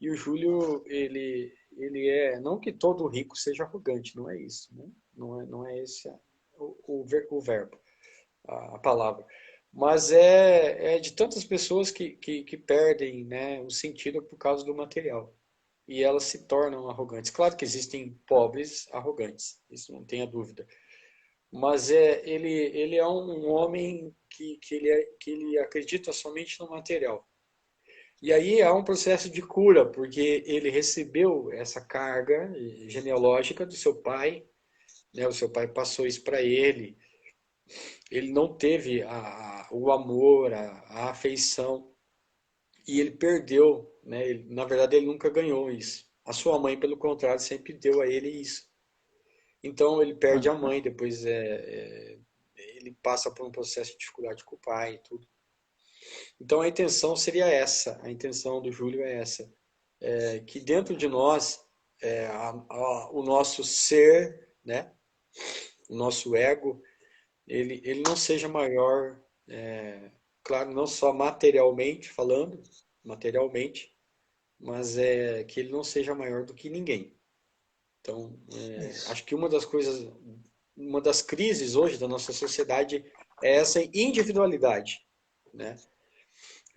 E o Júlio, ele não que todo rico seja arrogante, não é isso, né? Não é esse o verbo, a palavra. Mas é de tantas pessoas que perdem, né, o sentido por causa do material. E elas se tornam arrogantes. Claro que existem pobres arrogantes, isso não tenha dúvida. Mas ele é um homem que ele acredita somente no material. E aí há um processo de cura, porque ele recebeu essa carga genealógica do seu pai, né? O seu pai passou isso para ele. Ele não teve o amor, a afeição, e ele perdeu, né? Na verdade, ele nunca ganhou isso. A sua mãe, pelo contrário, sempre deu a ele isso. Então ele perde a uhum. mãe, depois ele passa por um processo de dificuldade com o pai e tudo. Então a intenção seria essa, a intenção do Júlio é essa, que dentro de nós, o nosso ser, né, o nosso ego, ele não seja maior, claro, não só materialmente falando, materialmente, mas que ele não seja maior do que ninguém. Então, Isso. acho que uma das crises hoje da nossa sociedade é essa individualidade, né?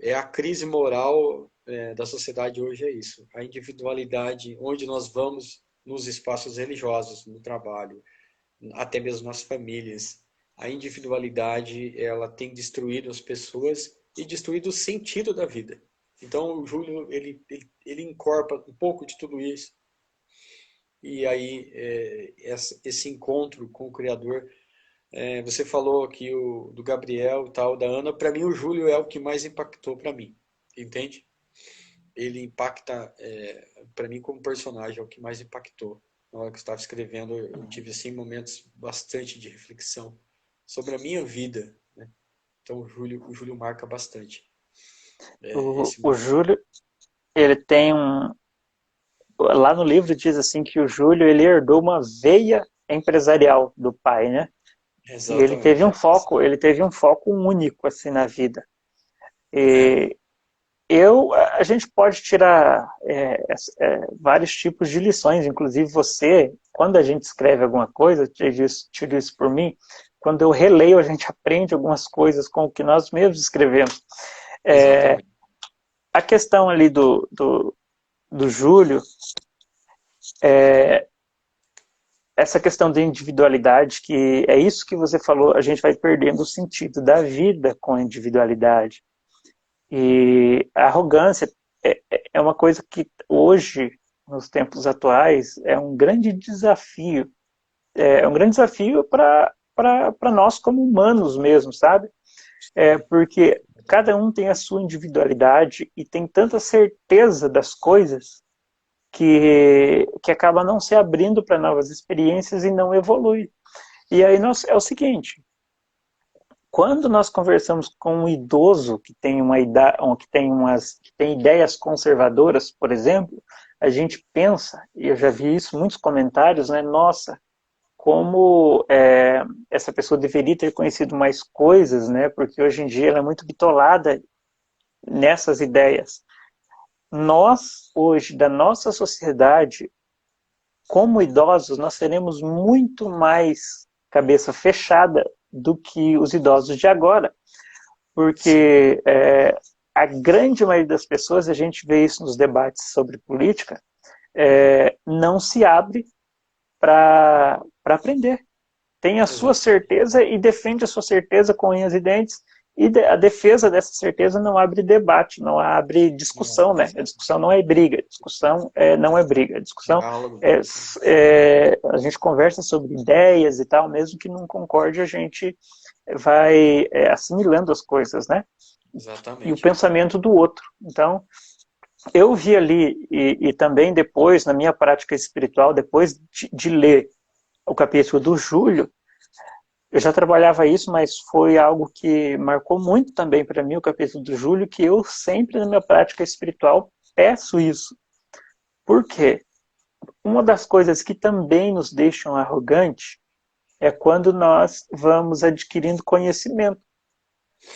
É a crise moral, da sociedade hoje é isso, a individualidade, onde nós vamos nos espaços religiosos, no trabalho, até mesmo nas famílias. A individualidade, ela tem destruído as pessoas e destruído o sentido da vida. Então, o Júlio, ele incorpora um pouco de tudo isso. E aí, esse encontro com o Criador, você falou aqui do Gabriel e tal, da Ana, para mim o Júlio é o que mais impactou para mim, entende? Ele impacta, para mim como personagem, é o que mais impactou. Na hora que eu estava escrevendo, eu Uhum. tive assim momentos bastante de reflexão sobre a minha vida, né? Então o Júlio marca bastante, esse O momento. Júlio, ele tem um... Lá no livro diz assim que o Júlio, ele herdou uma veia empresarial do pai, né? E Exatamente. ele teve um foco único assim na vida. É, E a gente pode tirar vários tipos de lições, inclusive você, quando a gente escreve alguma coisa, tiro isso por mim, quando eu releio, a gente aprende algumas coisas com o que nós mesmos escrevemos. É, exatamente. a questão ali do Júlio, essa questão da individualidade, que é isso que você falou, a gente vai perdendo o sentido da vida com a individualidade. E a arrogância é uma coisa que hoje, nos tempos atuais, é um grande desafio. É um grande desafio para nós como humanos mesmo, sabe? Porque cada um tem a sua individualidade e tem tanta certeza das coisas que acaba não se abrindo para novas experiências e não evolui. E aí é o seguinte, quando nós conversamos com um idoso que tem que tem ideias conservadoras, por exemplo, a gente pensa, e eu já vi isso em muitos comentários, né? Nossa, como essa pessoa deveria ter conhecido mais coisas, né? Porque hoje em dia ela é muito bitolada nessas ideias. Nós, hoje, da nossa sociedade, como idosos, nós seremos muito mais cabeça fechada do que os idosos de agora. Sim, Porque a grande maioria das pessoas, a gente vê isso nos debates sobre política, não se abre para aprender. Tem a sua exatamente. certeza e defende a sua certeza com unhas e dentes, e a defesa dessa certeza não abre debate, não abre Não, discussão, né? A discussão não é briga, a discussão não é briga, a discussão diálogo. a gente conversa sobre ideias e tal, mesmo que não concorde, a gente vai assimilando as coisas, né? E o Exatamente. pensamento do outro. Então, eu vi ali, e também depois, na minha prática espiritual, depois de ler o capítulo do Júlio, eu já trabalhava isso, mas foi algo que marcou muito também para mim, o capítulo do Júlio, que eu sempre na minha prática espiritual peço isso. Por quê? Uma das coisas que também nos deixam arrogantes é quando nós vamos adquirindo conhecimento.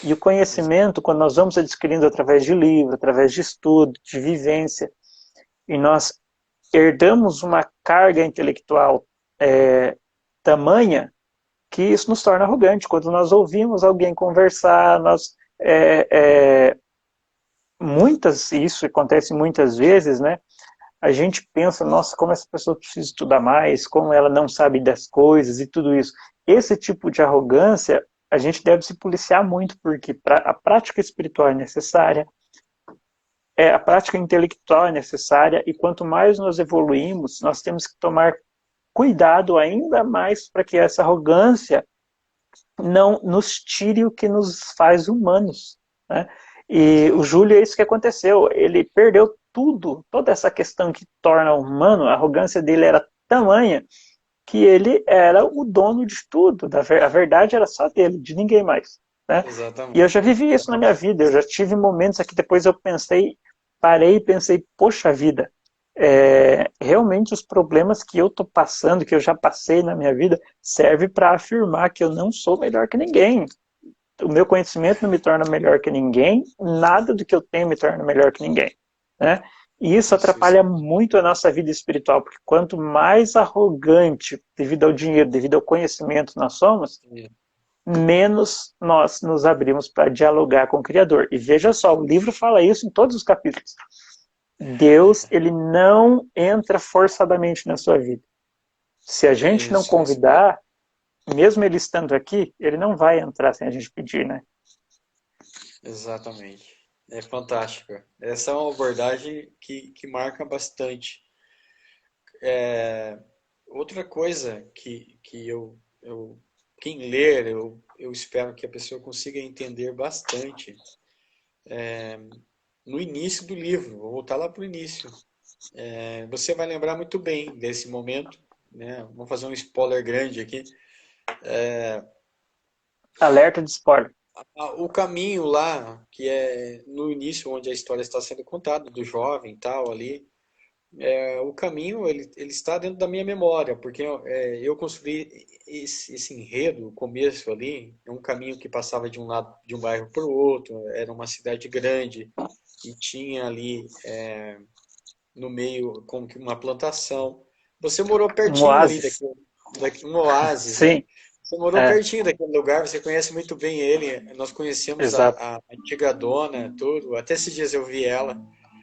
E o conhecimento, quando nós vamos adquirindo através de livro, através de estudo, de vivência, e nós herdamos uma carga intelectual tamanha que isso nos torna arrogante. Quando nós ouvimos alguém conversar, é, é, isso acontece muitas vezes, né? A gente pensa, nossa, como essa pessoa precisa estudar mais, como ela não sabe das coisas e tudo isso. Esse tipo de arrogância, a gente deve se policiar muito, porque a prática espiritual é necessária, a prática intelectual é necessária, e quanto mais nós evoluímos, nós temos que tomar cuidado ainda mais para que essa arrogância não nos tire o que nos faz humanos, né? E o Exato. Júlio é isso que aconteceu. Ele perdeu tudo, toda essa questão que torna humano, a arrogância dele era tamanha que ele era o dono de tudo, a verdade era só dele, de ninguém mais, né? E eu Exatamente. já vivi isso na minha vida, eu já tive momentos aqui, depois eu pensei, parei e pensei, poxa vida, realmente os problemas que eu estou passando, que eu já passei na minha vida, serve para afirmar que eu não sou melhor que ninguém. O meu conhecimento não me torna melhor que ninguém, nada do que eu tenho me torna melhor que ninguém, né? E isso Isso. atrapalha muito a nossa vida espiritual, porque quanto mais arrogante, devido ao dinheiro, devido ao conhecimento nós somos, menos nós nos abrimos para dialogar com o Criador. E veja só, o livro fala isso em todos os capítulos. Deus, ele não entra forçadamente na sua vida. Se a gente não Isso. convidar, mesmo ele estando aqui, ele não vai entrar sem a gente pedir, né? Exatamente. É fantástica. Essa é uma abordagem que marca bastante. Outra coisa quem ler, eu espero que a pessoa consiga entender bastante. No início do livro, vou voltar lá para o início. Você vai lembrar muito bem desse momento, né? Vamos fazer um spoiler grande aqui. Alerta de spoiler. O caminho lá, que é no início, onde a história está sendo contada, do jovem e tal, ali, o caminho ele está dentro da minha memória, porque eu construí esse enredo, o começo ali, é um caminho que passava de um lado de um bairro para o outro, era uma cidade grande e tinha ali no meio como que uma plantação. Você morou Um pertinho ali oásis. um oásis, né? Sim, Você morou é, pertinho daquele lugar, você conhece muito bem ele. Nós conhecemos exato. a antiga dona, tudo. Até esses dias eu vi ela,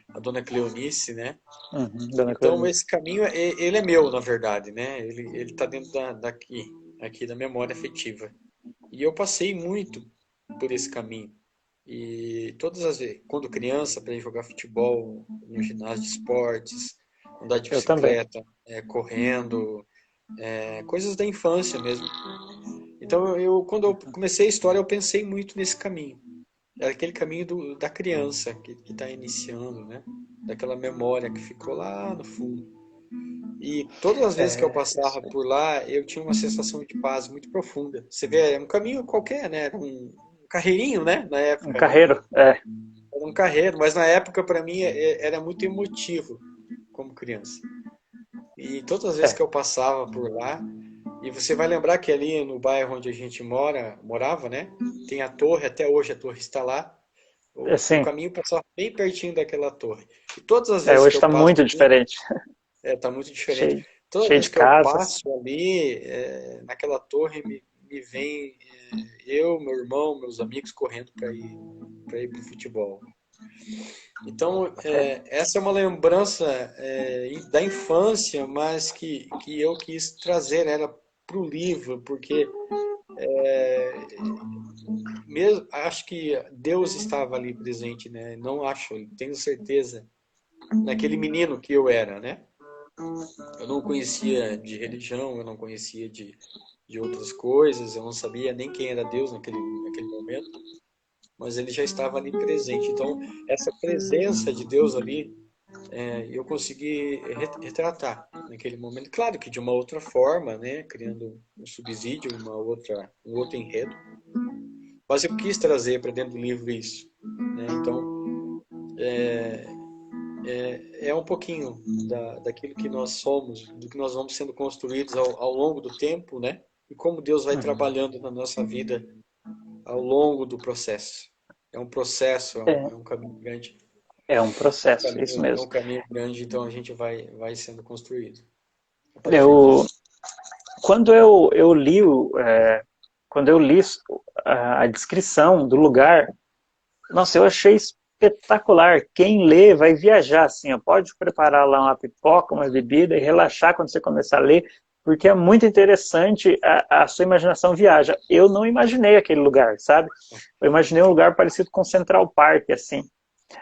a dona Cleonice, né? Uhum, dona Então Cleonice. esse caminho, ele é meu, na verdade, né? Ele tá dentro aqui da memória afetiva. E eu passei muito por esse caminho. E todas as vezes, quando criança, para ir jogar futebol no ginásio de esportes, andar de Eu também. bicicleta, correndo, coisas da infância mesmo. Então, quando eu comecei a história, eu pensei muito nesse caminho. É aquele caminho da criança que está iniciando, né? Daquela memória que ficou lá no fundo. E todas as vezes que eu Isso passava aí. por lá, eu tinha uma sensação de paz muito profunda. Você vê, é um caminho qualquer, né? Era um carreirinho, né? Na Um época, né? carreiro, Era um carreiro, mas na época para mim era muito emotivo como criança. E todas as vezes é, que eu passava por lá, e você vai lembrar que ali no bairro onde a gente morava, né? Tem a torre, até hoje a torre está lá. O assim, caminho passava bem pertinho daquela torre. E todas as vezes que hoje eu está passo muito ali, diferente. tá muito diferente. Cheio, Toda cheio vez de que eu casas. passo ali, naquela torre, me vem eu, meu irmão, meus amigos correndo para ir pro futebol. Então, É, essa é uma lembrança da infância, mas que eu quis trazer ela para o livro, porque mesmo, acho que Deus estava ali presente, né? Não acho, tenho certeza, naquele menino que eu era, né? Eu não conhecia de religião, eu não conhecia de outras coisas, eu não sabia nem quem era Deus naquele momento, mas ele já estava ali presente. Então, essa presença de Deus ali, eu consegui retratar naquele momento. Claro que de uma outra forma, né? Criando um subsídio, um outro enredo. Mas eu quis trazer para dentro do livro isso, né? Então, é um pouquinho daquilo que nós somos, do que nós vamos sendo construídos ao longo do tempo, né? E como Deus vai uhum. trabalhando na nossa vida ao longo do processo. É um processo, é, é um caminho grande. é um processo, isso É mesmo. um caminho grande, então a gente vai sendo construído. É perfeito. Eu, quando eu li, quando eu li a descrição do lugar, nossa, eu achei espetacular. Quem lê vai viajar, assim, ó, pode preparar lá uma pipoca, uma bebida e relaxar quando você começar a ler, porque é muito interessante, a sua imaginação viaja. Eu não imaginei aquele lugar, sabe? Eu imaginei um lugar parecido com Central Park, assim.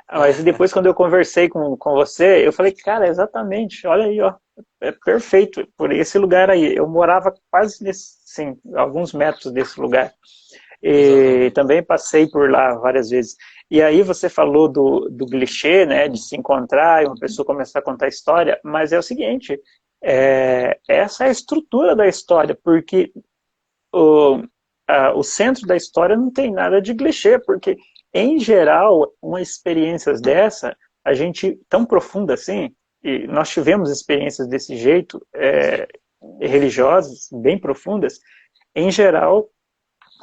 Mas depois, quando eu conversei com você, eu falei, cara, exatamente, olha aí, ó, é perfeito por esse lugar aí. Eu morava quase nesse, sim, alguns metros desse lugar. E Exatamente. também passei por lá várias vezes. E aí você falou do clichê, né, de se encontrar e uma pessoa começar a contar história, mas é o seguinte, essa é a estrutura da história, porque o centro da história não tem nada de clichê, porque, em geral, uma experiência dessa, a gente, tão profunda assim, e nós tivemos experiências desse jeito, religiosas, bem profundas, em geral,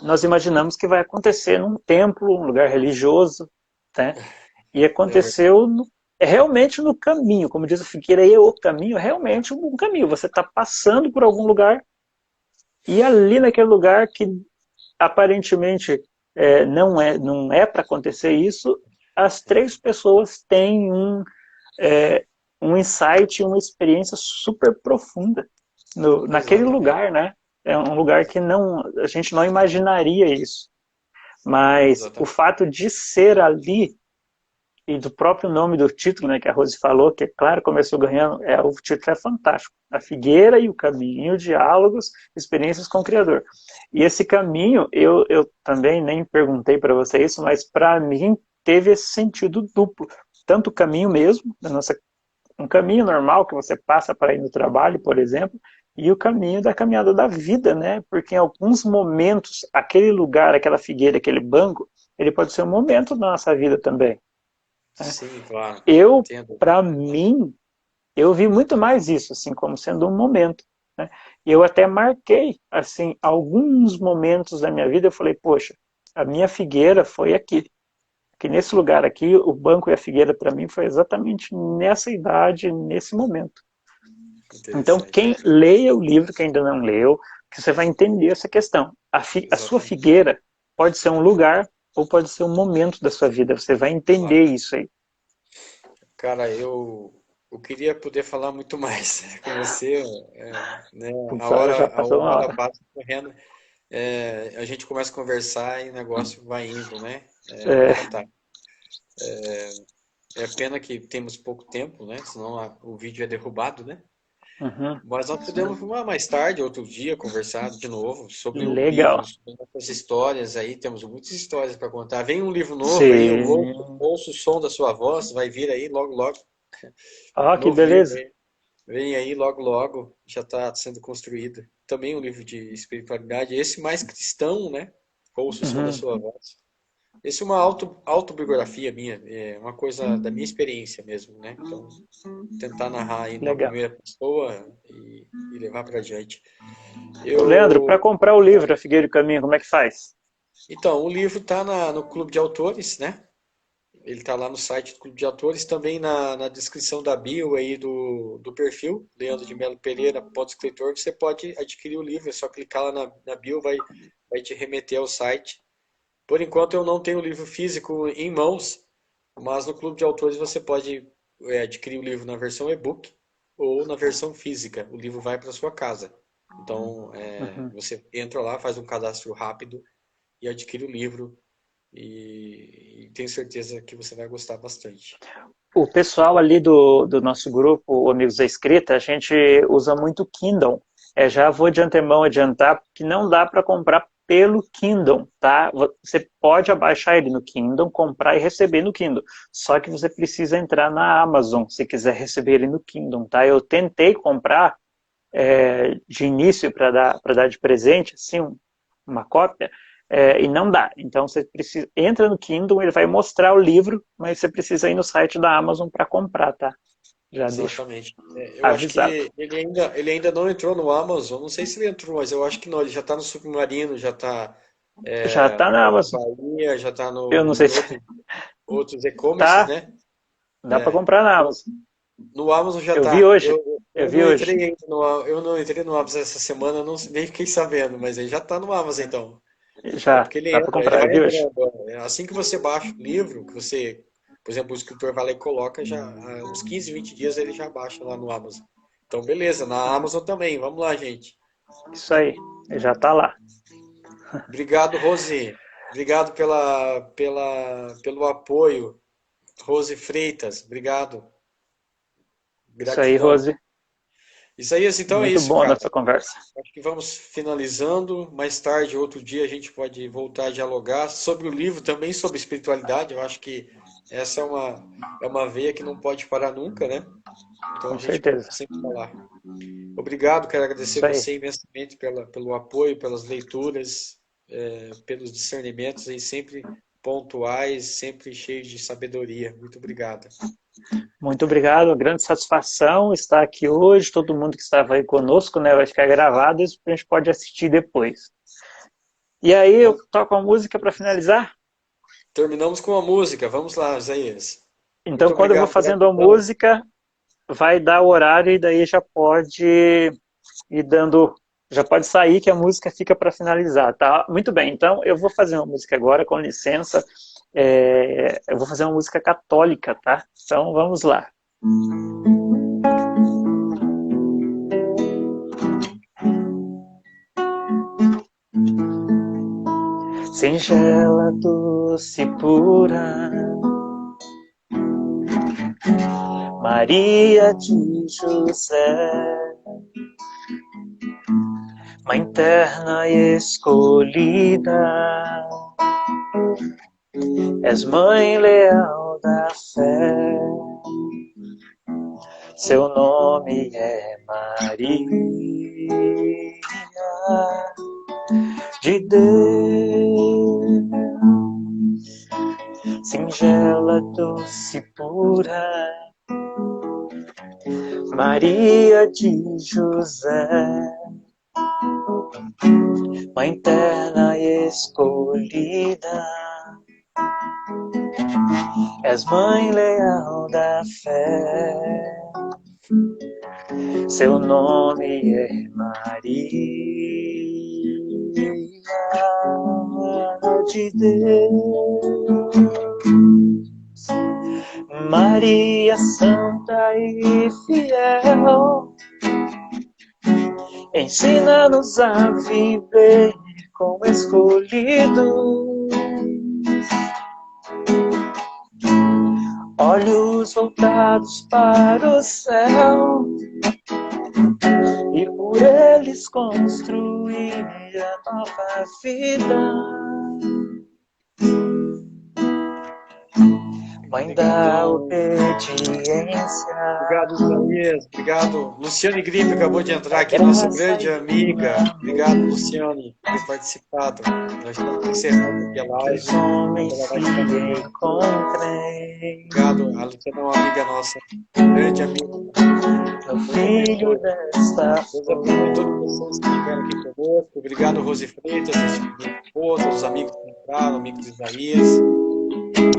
nós imaginamos que vai acontecer num templo, um lugar religioso, né? E aconteceu realmente no caminho, como diz a Figueira, é o caminho, realmente um caminho. Você está passando por algum lugar e ali naquele lugar que aparentemente não é para acontecer isso, as três pessoas têm um insight, uma experiência super profunda naquele lugar, né? É um lugar que a gente não imaginaria isso. Mas o fato de ser ali, e do próprio nome do título, né, que a Rose falou, que, claro, começou ganhando, o título é fantástico. A Figueira e o Caminho, Diálogos, Experiências com o Criador. E esse caminho, eu também nem perguntei para você isso, mas para mim teve esse sentido duplo. Tanto o caminho mesmo, um caminho normal que você passa para ir no trabalho, por exemplo, e o caminho da caminhada da vida, né? Porque em alguns momentos, aquele lugar, aquela figueira, aquele banco, ele pode ser um momento da nossa vida também. Sim, claro. Para mim, eu vi muito mais isso, assim, como sendo um momento. Né? E eu até marquei, assim, alguns momentos da minha vida, eu falei, poxa, a minha figueira foi aqui. Que nesse lugar aqui, o banco e a figueira, para mim, foi exatamente nessa idade, nesse momento. Então, quem leia o livro, quem ainda não leu, que você vai entender essa questão. A sua figueira pode ser um lugar ou pode ser um momento da sua vida. Você vai entender isso aí. Cara, eu queria poder falar muito mais com você, né? Já A passou uma hora hora. passa correndo, a gente começa a conversar e o negócio vai indo, né? É É, fantástico. É pena que temos pouco tempo, né? Senão o vídeo é derrubado, né? uhum, Mas nós podemos mais tarde, outro dia, conversar de novo sobre o livro, legal. sobre nossas histórias aí. Temos muitas histórias para contar. Vem um livro novo aí, eu Sim. ouço o som da sua voz, vai vir aí logo, logo. Ó, que Novo livro beleza. aí. Vem aí logo, logo. Já está sendo construído. Também um livro de espiritualidade. Esse mais cristão, né? Ouço o som da Uhum, sua voz. Esse é uma autobiografia minha, é uma coisa da minha experiência mesmo, né? Então, tentar narrar aí numa legal. primeira pessoa e levar para adiante. Ô, Leandro, para Eu, comprar o livro A Figueira e o Caminho, como é que faz? então, o livro está no Clube de Autores, né? Ele está lá no site do Clube de Autores, também na descrição da bio aí do perfil, Leandro de Melo Pereira, ponto escritor, você pode adquirir o livro, é só clicar lá na bio, vai te remeter ao site. Por enquanto eu não tenho o livro físico em mãos, mas no Clube de Autores você pode adquirir o livro na versão e-book ou na versão física. O livro vai para sua casa. Então Uhum. você entra lá, faz um cadastro rápido e adquire o livro e tenho certeza que você vai gostar bastante. O pessoal ali do nosso grupo, o Amigos da Escrita, a gente usa muito Kindle. Já vou de antemão adiantar que não dá para comprar pelo Kindle, tá? Você pode abaixar ele no Kindle, comprar e receber no Kindle. Só que você precisa entrar na Amazon se quiser receber ele no Kindle, tá? Eu tentei comprar de início para dar de presente, assim, uma cópia, e não dá. Então você precisa, entra no Kindle, ele vai mostrar o livro, mas você precisa ir no site da Amazon para comprar, tá? Já deixo Exatamente. Eu acho que avisado. ele ainda não entrou no Amazon. Não sei se ele entrou, mas eu acho que não. Ele já está no Submarino, já está Já tá no na Casas Amazon. Bahia, já está Eu não sei em se outros e-commerces, tá, né? dá para É, comprar na Amazon. no Amazon já Eu vi está. hoje, eu vi hoje. Eu não entrei no Amazon essa semana, não, nem fiquei sabendo, mas ele já está no Amazon então. Já Porque dá para ele comprar, eu vai vi hoje. entrando. Assim que você baixa o livro, que você, por exemplo, o escritor vai lá e coloca, já há uns 15, 20 dias ele já baixa lá no Amazon. Então, beleza, na Amazon também. Vamos lá, gente. Isso aí, já tá lá. Obrigado, Rose. Obrigado pelo apoio. Rose Freitas, obrigado. Isso aí, Gratidão. Rose. Isaías, então é Muito isso, bom a cara. nossa conversa. Acho que vamos finalizando. Mais tarde, outro dia, a gente pode voltar a dialogar sobre o livro, também sobre espiritualidade. Eu acho que Essa é uma veia que não pode parar nunca, né? Então a Com gente pode certeza. sempre falar. Obrigado, quero agradecer Isso aí. você imensamente pelo apoio, pelas leituras, pelos discernimentos aí sempre pontuais, sempre cheios de sabedoria. Muito obrigado. Muito obrigado, uma grande satisfação estar aqui hoje. Todo mundo que estava aí conosco, né, vai ficar gravado, isso a gente pode assistir depois. E aí, eu toco a música para finalizar? Terminamos com a música. Vamos lá, Isaías. Então, Muito quando eu vou obrigado, fazendo a gratidão. música, vai dar o horário e daí já pode ir dando, já pode sair que a música fica para finalizar, tá? Muito bem, então eu vou fazer uma música agora, com licença. Eu vou fazer uma música católica, tá? Então vamos lá. Singela, doce, pura, Maria de José, Mãe terna e escolhida, és mãe leal da fé, seu nome é Maria de Deus, singela, doce, pura, Maria de José, Mãe terna e escolhida, és mãe leal da fé, seu nome é Maria de Deus, Maria santa e fiel, ensina-nos a viver como escolhidos, olhos voltados para o céu, e por eles construir a nova vida. Mãe da obediência. Obrigado, Isaías. Obrigado. Luciane Gripe acabou de entrar aqui, nossa grande amiga. Obrigado, Luciane, por ter participado. Nós estamos encerrando aqui a live. Os homens Ela que vai ficar aqui. encontrei. Obrigado. A Luciane é uma amiga nossa, grande amiga. Meu filho desta Deus abençoe todos vocês que estiveram aqui conosco. Obrigado, Rose Freitas, minha esposa, os amigos que entraram, amigos de Isaías.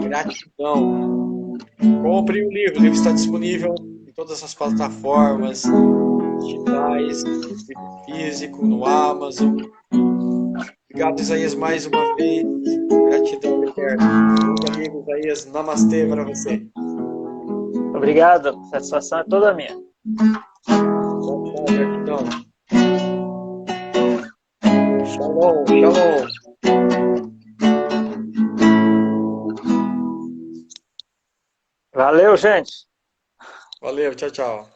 Gratidão. Compre o livro está disponível em todas as plataformas digitais, livro físico, no Amazon. Obrigado, Isaías, mais uma vez. Gratidão eterna. Meu amigo Isaías, namastê para você. Obrigado, a satisfação é toda minha. Gratidão. Shalom, shalom. Valeu, gente. Valeu, tchau, tchau.